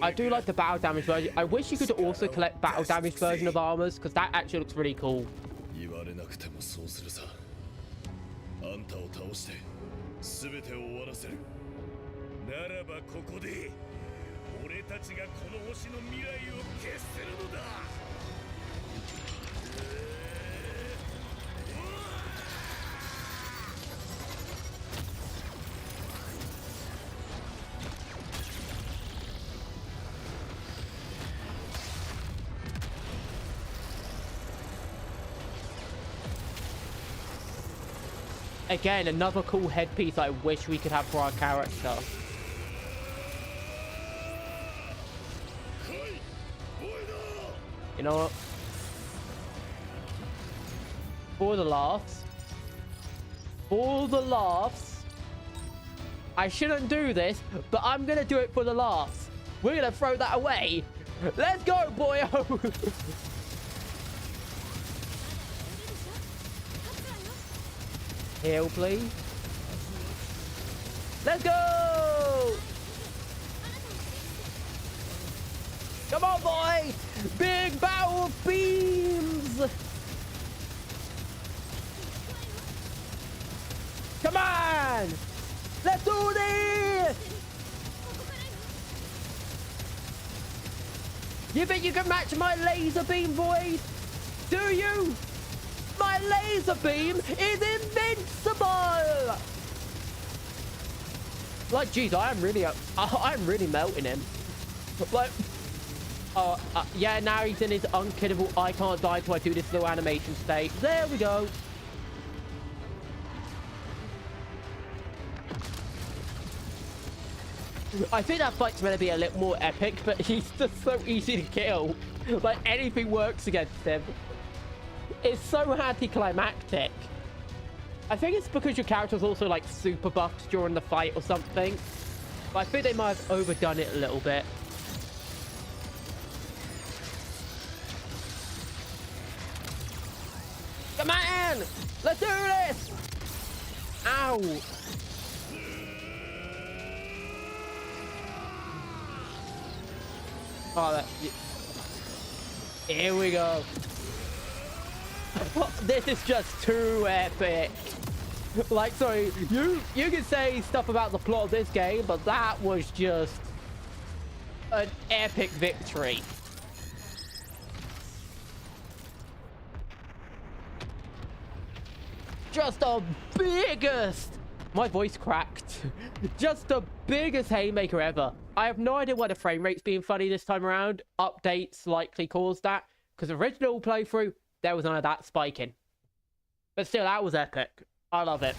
I do like the battle damage version. I wish you could also collect battle damage version of armors, because that actually looks really cool. Again, another cool headpiece I wish we could have for our character. You know what? For the laughs, I shouldn't do this, but I'm gonna do it for the laughs. We're gonna throw that away. Let's go, boyo! Heal, please. Let's go! Come on, boy! Big battle of beams! Come on! Let's do this! You think you can match my laser beam, Void? Do you? My laser beam is invincible! Like, geez, I'm really melting him. Like, Oh, yeah, now he's in his unkillable I can't die till I do this little animation state. There we go. I think that fight's going to be a little more epic, but he's just so easy to kill. Like, anything works against him. It's so anticlimactic. I think it's because your character's also, like, super buffed during the fight or something. But I think they might have overdone it a little bit. Come on! Let's do this! Ow! Oh, that... Here we go. This is just too epic. Like, sorry, you can say stuff about the plot of this game, but that was just an epic victory. Just the biggest... My voice cracked. Just the biggest haymaker ever. I have no idea why the frame rate's being funny this time around. Updates likely caused that. Because original playthrough, there was none of that spiking. But still, that was epic. I love it.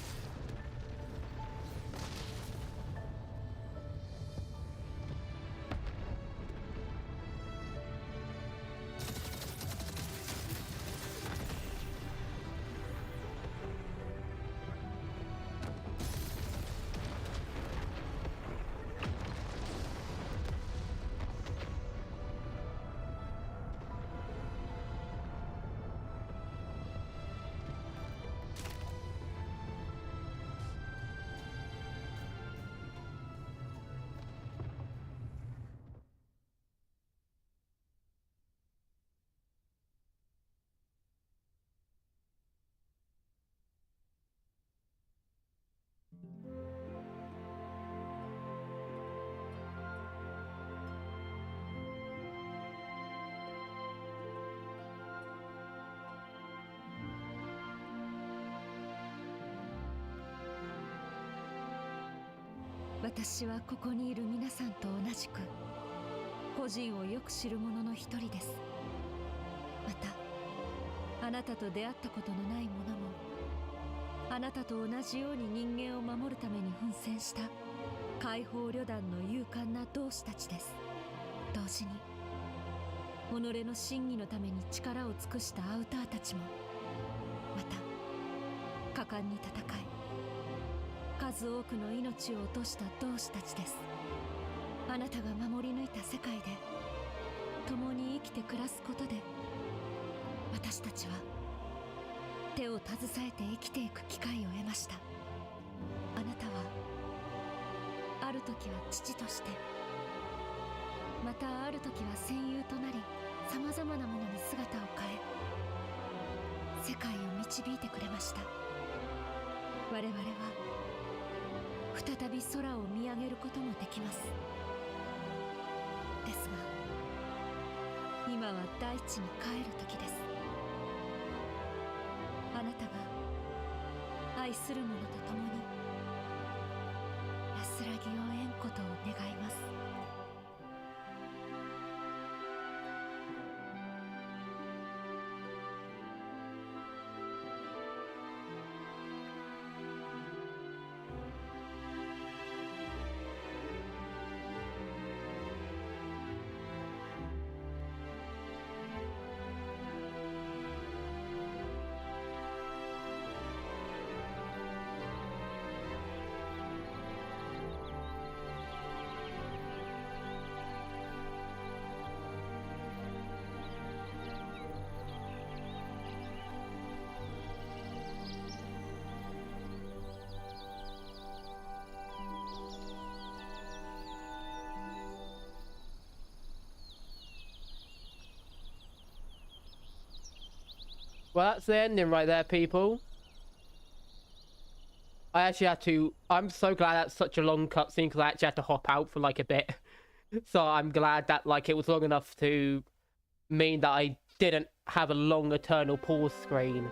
私はここにいる皆さんと同じく個人をよく知る者の一人です。またあなたと出会ったことのない者もあなたと同じように人間を守るために奮戦した解放旅団の勇敢な同志たちです。同時に己の真偽のために力を尽くしたアウターたちもまた果敢に戦い数多くの命を落とした同志たちです。あなたが守り抜いた世界で共に生きて暮らすことで私たちは手を携えて生きていく機会を得ました。あなたはある時は父としてまたある時は戦友となりさまざまなものに姿を変え世界を導いてくれました。我々は再び空を見上げることもできます。ですが今は大地に帰る時です。あなたが愛する者と共に安らぎを得んことを願います。
Well, that's the ending right there, people. I actually had to... I'm so glad that's such a long cutscene because I actually had to hop out for like a bit. So I'm glad that like it was long enough to mean that I didn't have a long eternal pause screen.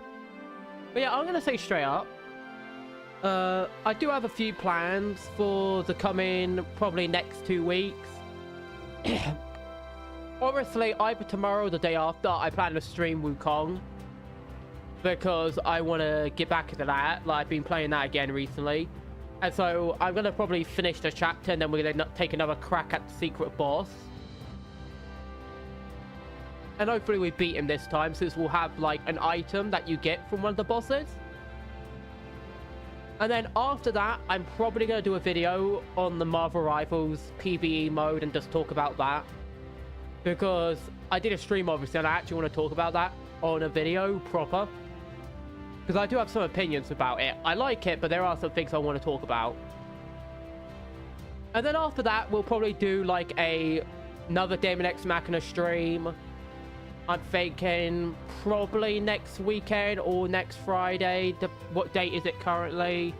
But yeah, I'm going to say straight up. I do have a few plans for the coming probably next 2 weeks. Honestly, either tomorrow or the day after, I plan to stream Wukong. Because I want to get back into that. Like, I've been playing that again recently. And so, I'm going to probably finish the chapter and then we're going to take another crack at the secret boss. And hopefully we beat him this time, since we'll have, like, an item that you get from one of the bosses. And then after that, I'm probably going to do a video on the Marvel Rivals PvE mode and just talk about that. Because I did a stream, obviously, and I actually want to talk about that on a video proper. Because I do have some opinions about it. I like it, but there are some things I want to talk about. And then after that, we'll probably do, like, another Daemonxmachina stream. I'm thinking probably next weekend or next Friday. What date is it currently?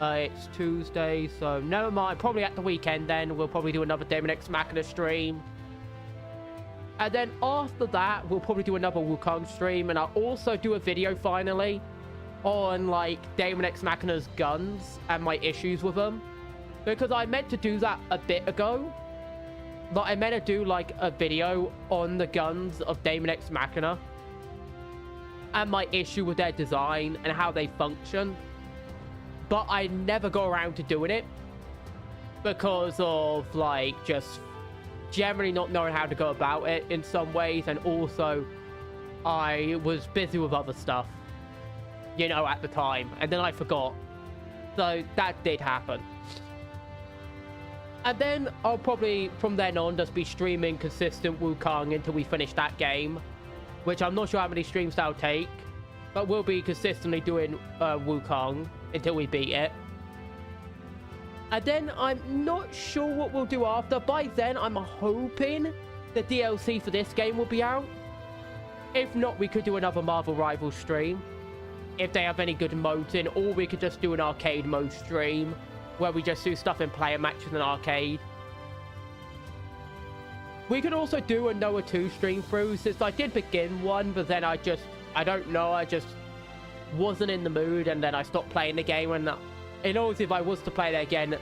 It's Tuesday, so never mind. Probably at the weekend then. We'll probably do another Daemonxmachina stream. And then after that, we'll probably do another Wukong stream. And I'll also do a video finally on, like, Daemonxmachina's guns and my issues with them. Because I meant to do that a bit ago. But I meant to do, like, a video on the guns of Daemonxmachina. And my issue with their design and how they function. But I never go around to doing it. Because of, like, just generally not knowing how to go about it in some ways, and also I was busy with other stuff, you know, at the time, and then I forgot. So that did happen. And then I'll probably from then on just be streaming consistent Wukong until we finish that game, which I'm not sure how many streams that'll take, but we'll be consistently doing Wukong until we beat it. And then I'm not sure what we'll do after. By then, I'm hoping the DLC for this game will be out. If not, we could do another Marvel Rivals stream. If they have any good modes in. Or we could just do an arcade mode stream. Where we just do stuff in player matches in arcade. We could also do a Noah 2 stream through. Since I did begin one. But then I don't know. I just wasn't in the mood. And then I stopped playing the game. And in order, if I was to play that again,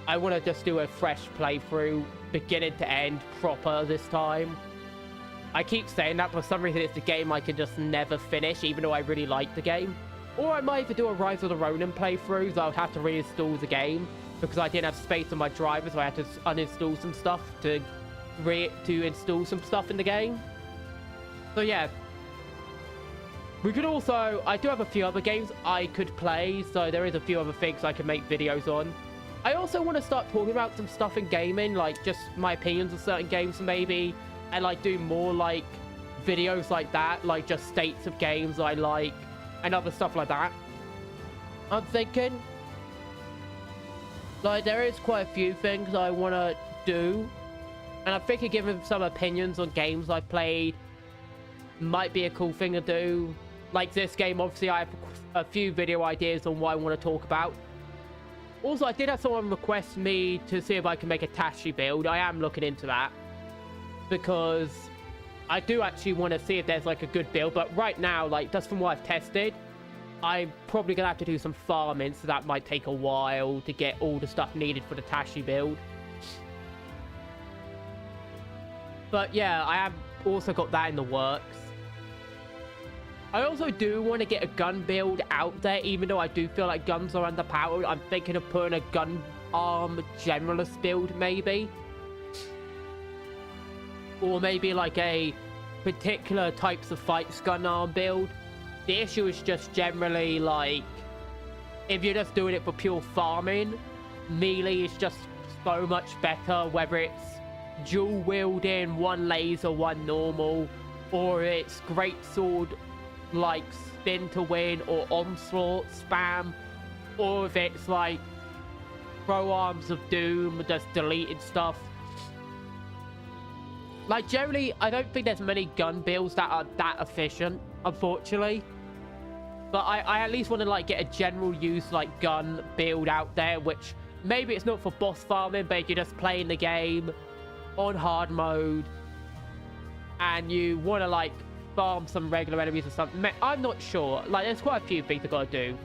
I want to just do a fresh playthrough, beginning to end, proper this time. I keep saying that, but for some reason it's a game I can just never finish, even though I really like the game. Or I might even do a Rise of the Ronin playthrough, so I would have to reinstall the game, because I didn't have space on my driver, so I had to uninstall some stuff to install some stuff in the game. So yeah. We could also, I do have a few other games I could play, so there is a few other things I could make videos on. I also want to start talking about some stuff in gaming, like just my opinions of certain games maybe, and like do more like videos like that, like just states of games I like, and other stuff like that. I'm thinking, like there is quite a few things I want to do, and I'm thinking giving some opinions on games I've played might be a cool thing to do. Like this game, obviously, I have a few video ideas on what I want to talk about. Also, I did have someone request me to see if I can make a Tashi build. I am looking into that. Because I do actually want to see if there's, like, a good build. But right now, like, just from what I've tested, I'm probably going to have to do some farming. So that might take a while to get all the stuff needed for the Tashi build. But, yeah, I have also got that in the works. I also do want to get a gun build out there, even though I do feel like guns are underpowered. I'm thinking of putting a gun arm generalist build, maybe. Or maybe like a particular types of fights gun arm build. The issue is just generally like, if you're just doing it for pure farming, melee is just so much better, whether it's dual wielding, one laser, one normal, or it's greatsword like spin to win, or onslaught spam, or if it's like pro arms of doom, just deleting stuff. Like generally, I don't think there's many gun builds that are that efficient, unfortunately. But I at least want to like get a general use like gun build out there, which maybe it's not for boss farming, but if you're just playing the game on hard mode and you want to like farm some regular enemies or something. I'm not sure. Like, there's quite a few things I've got to do.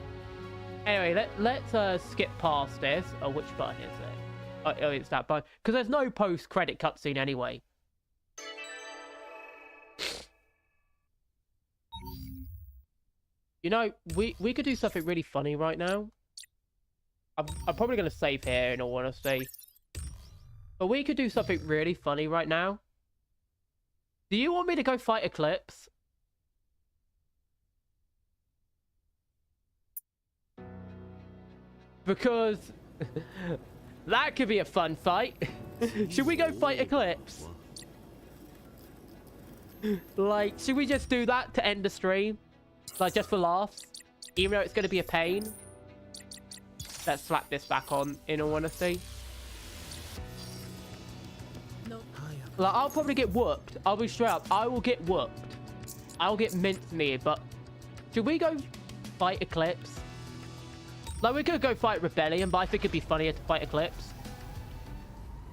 Anyway, let's skip past this. Oh, which button is it? Oh, it's that button. Because there's no post-credit cutscene anyway. You know, we could do something really funny right now. I'm probably going to save here in all honesty. But we could do something really funny right now. Do you want me to go fight Eclipse? Because that could be a fun fight. Should we go fight Eclipse? Like, should we just do that to end the stream? Like, just for laughs? Even though it's going to be a pain? Let's slap this back on, in all honesty. Like, I'll probably get whooped. I'll be straight up. I will get whooped. I'll get mincemeat, but... Should we go fight Eclipse? Like, we could go fight Rebellion, but I think it'd be funnier to fight Eclipse.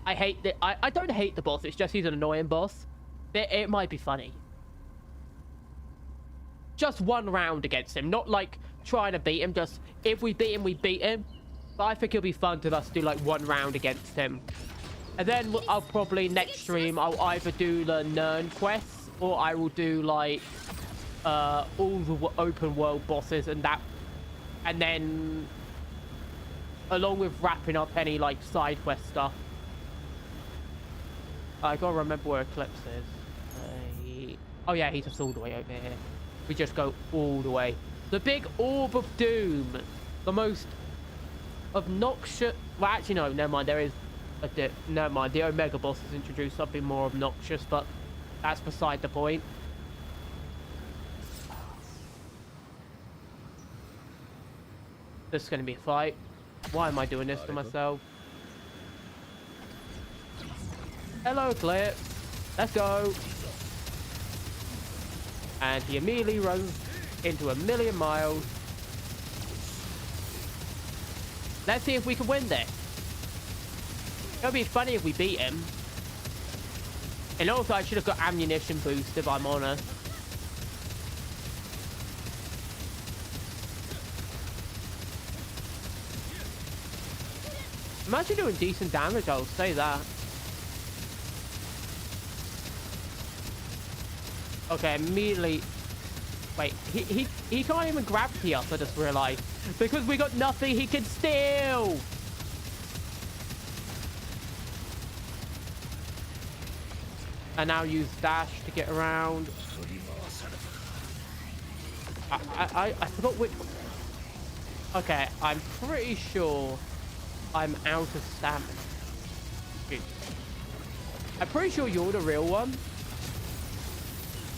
I hate the... I don't hate the boss. It's just he's an annoying boss. It might be funny. Just one round against him. Not, like, trying to beat him. Just, if we beat him, we beat him. But I think it'll be fun to just do, like, one round against him. And then I'll probably, next stream, I'll either do the Nern quests, or I will do, like, all the open world bosses and that. And then, along with wrapping up any, like, side quest stuff. I gotta remember where Eclipse is. Oh yeah, he's just all the way over here. We just go all the way. The big orb of doom. The most obnoxious... Well, actually, no, never mind. There is a... Never mind. The Omega boss has introduced something more obnoxious, but that's beside the point. This is going to be a fight. Why am I doing this to myself? Hello, Eclipse. Let's go. And he immediately runs into a million miles. Let's see if we can win this. It'll be funny if we beat him. And also, I should have got ammunition boost, if I'm honest. I'm actually doing decent damage, I'll say that. Okay, immediately... Wait, he can't even gravity us, I just realized. Because we got nothing he can steal! And now use dash to get around. I forgot which... Okay, I'm pretty sure I'm out of stamina. Shoot. I'm pretty sure you're the real one.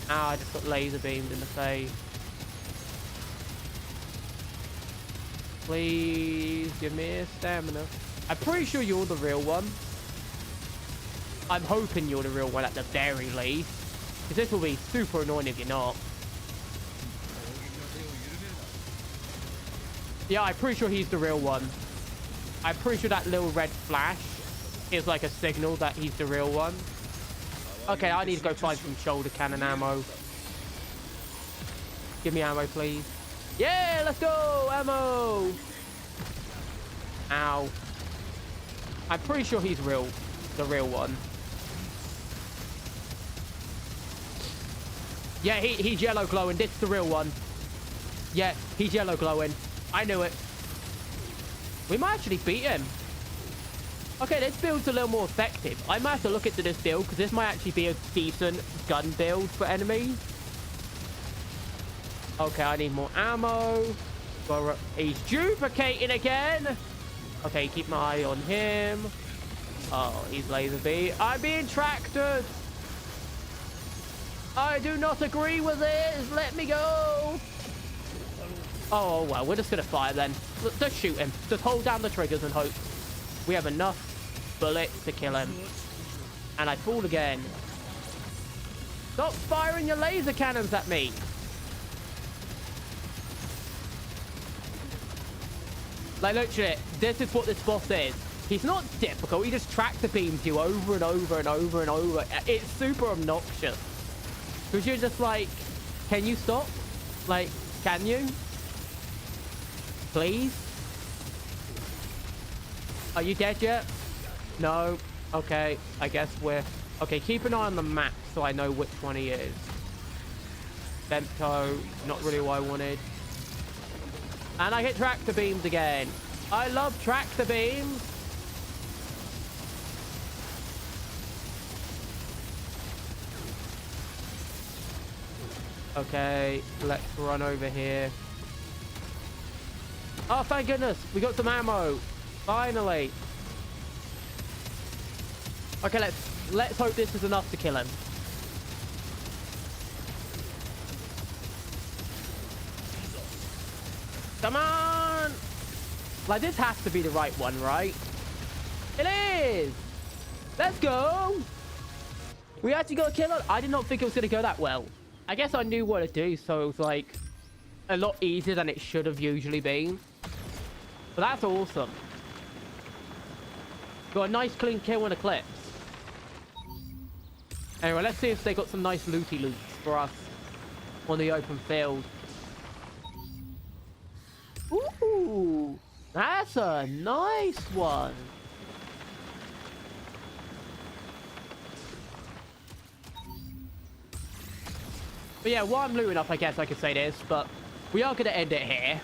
Ah, I just got laser beamed in the face. Please give me a stamina. I'm pretty sure you're the real one. I'm hoping you're the real one at the very least. Because this will be super annoying if you're not. Yeah, I'm pretty sure he's the real one. I'm pretty sure that little red flash is like a signal that he's the real one. Okay, I need to go find some shoulder cannon ammo. Give me ammo, please. Yeah, let's go! Ammo! Ow. I'm pretty sure he's real. The real one. Yeah, he's yellow glowing. This is the real one. Yeah, he's yellow glowing. I knew it. We might actually beat him. Okay, this build's a little more effective. I might have to look into this build, because this might actually be a decent gun build for enemies. Okay, I need more ammo. He's duplicating again. Okay, keep my eye on him. Oh, he's laser beam. I'm being tracked. I do not agree with this. Let me go. Oh, well, we're just going to fire then. Just shoot him. Just hold down the triggers and hope. We have enough bullets to kill him. And I fall again. Stop firing your laser cannons at me. Like, literally, this is what this boss is. He's not difficult. He just tractor beams you over and over and over and over. It's super obnoxious. Because you're just like, can you stop? Like, can you? Please? Are you dead yet? No. Okay, I guess we're... Okay, keep an eye on the map so I know which one he is. Bento, not really what I wanted. And I get tractor beams again. I love tractor beams. Okay, let's run over here. Oh, thank goodness. We got some ammo. Finally. Okay, let's hope this is enough to kill him. Come on! Like, this has to be the right one, right? It is! Let's go! We actually got a kill. I did not think it was going to go that well. I guess I knew what to do, so it was, like, a lot easier than it should have usually been. But that's awesome. Got a nice clean kill and Eclipse. Anyway, let's see if they got some nice looty loots for us on the open field. Ooh, that's a nice one. But yeah, while I'm looting up, I guess I could say this, but we are going to end it here.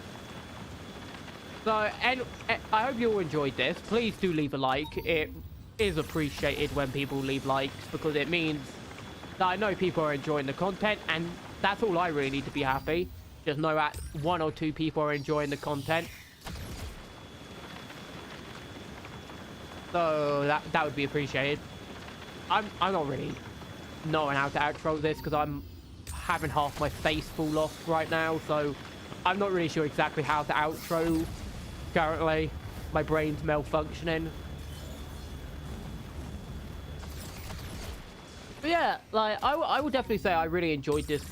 So, and I hope you all enjoyed this. Please do leave a like. It is appreciated when people leave likes, because it means that I know people are enjoying the content, and that's all I really need to be happy. Just know that 1 or 2 people are enjoying the content. So that would be appreciated. I'm not really knowing how to outro this because I'm having half my face fall off right now, so I'm not really sure exactly how to outro currently. My brain's malfunctioning. But yeah, like I would definitely say I really enjoyed this.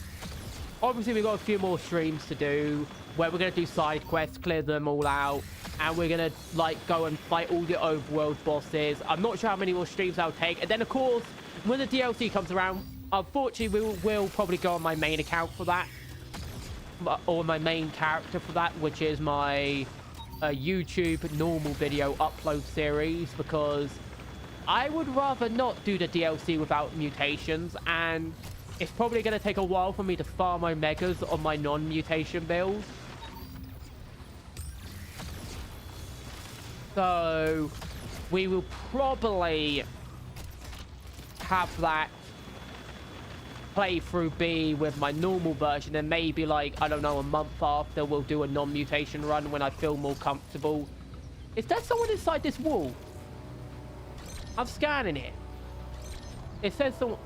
Obviously, we've got a few more streams to do where we're going to do side quests, clear them all out, and we're going to, like, go and fight all the overworld bosses. I'm not sure how many more streams I'll take. And then, of course, when the DLC comes around, unfortunately, we will probably go on my main account for that. Or my main character for that, which is my YouTube normal video upload series, because I would rather not do the DLC without mutations, and it's probably going to take a while for me to farm Omegas on my non-mutation build. So, we will probably have that playthrough be with my normal version, and maybe, like, I don't know, a month after we'll do a non-mutation run when I feel more comfortable. Is there someone inside this wall? I'm scanning it. It says someone...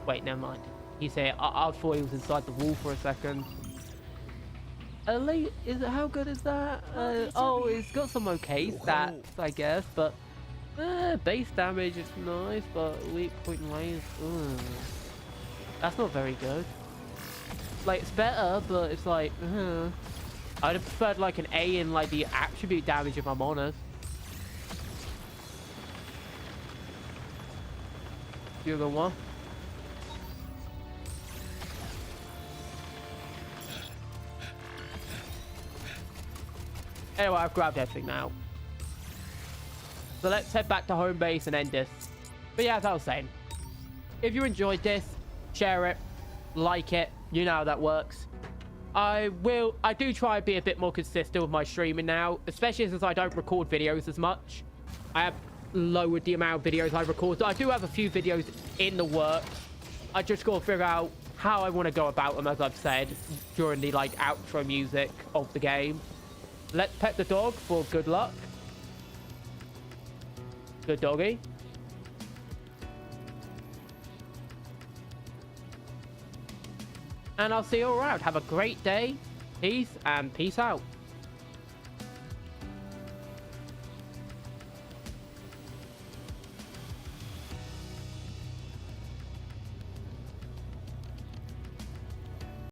Wait, never mind. He's here. I thought he was inside the wall for a second. Elite, how good is that? Oh, it's got some okay stats, I guess, but base damage is nice, but weak point range, that's not very good. Like, it's better, but it's like, I'd have preferred like an A in like the attribute damage, if I'm honest. The other one. Anyway, I've grabbed everything now. So let's head back to home base and end this. But yeah, as I was saying, if you enjoyed this, share it, like it, you know how that works. I do try and be a bit more consistent with my streaming now, especially since I don't record videos as much. I have lowered the amount of videos I record. So I do have a few videos in the works. I just got to figure out how I want to go about them, as I've said, during the like outro music of the game. Let's pet the dog for good luck. Good doggy. And I'll see you all around. Have a great day. Peace and peace out.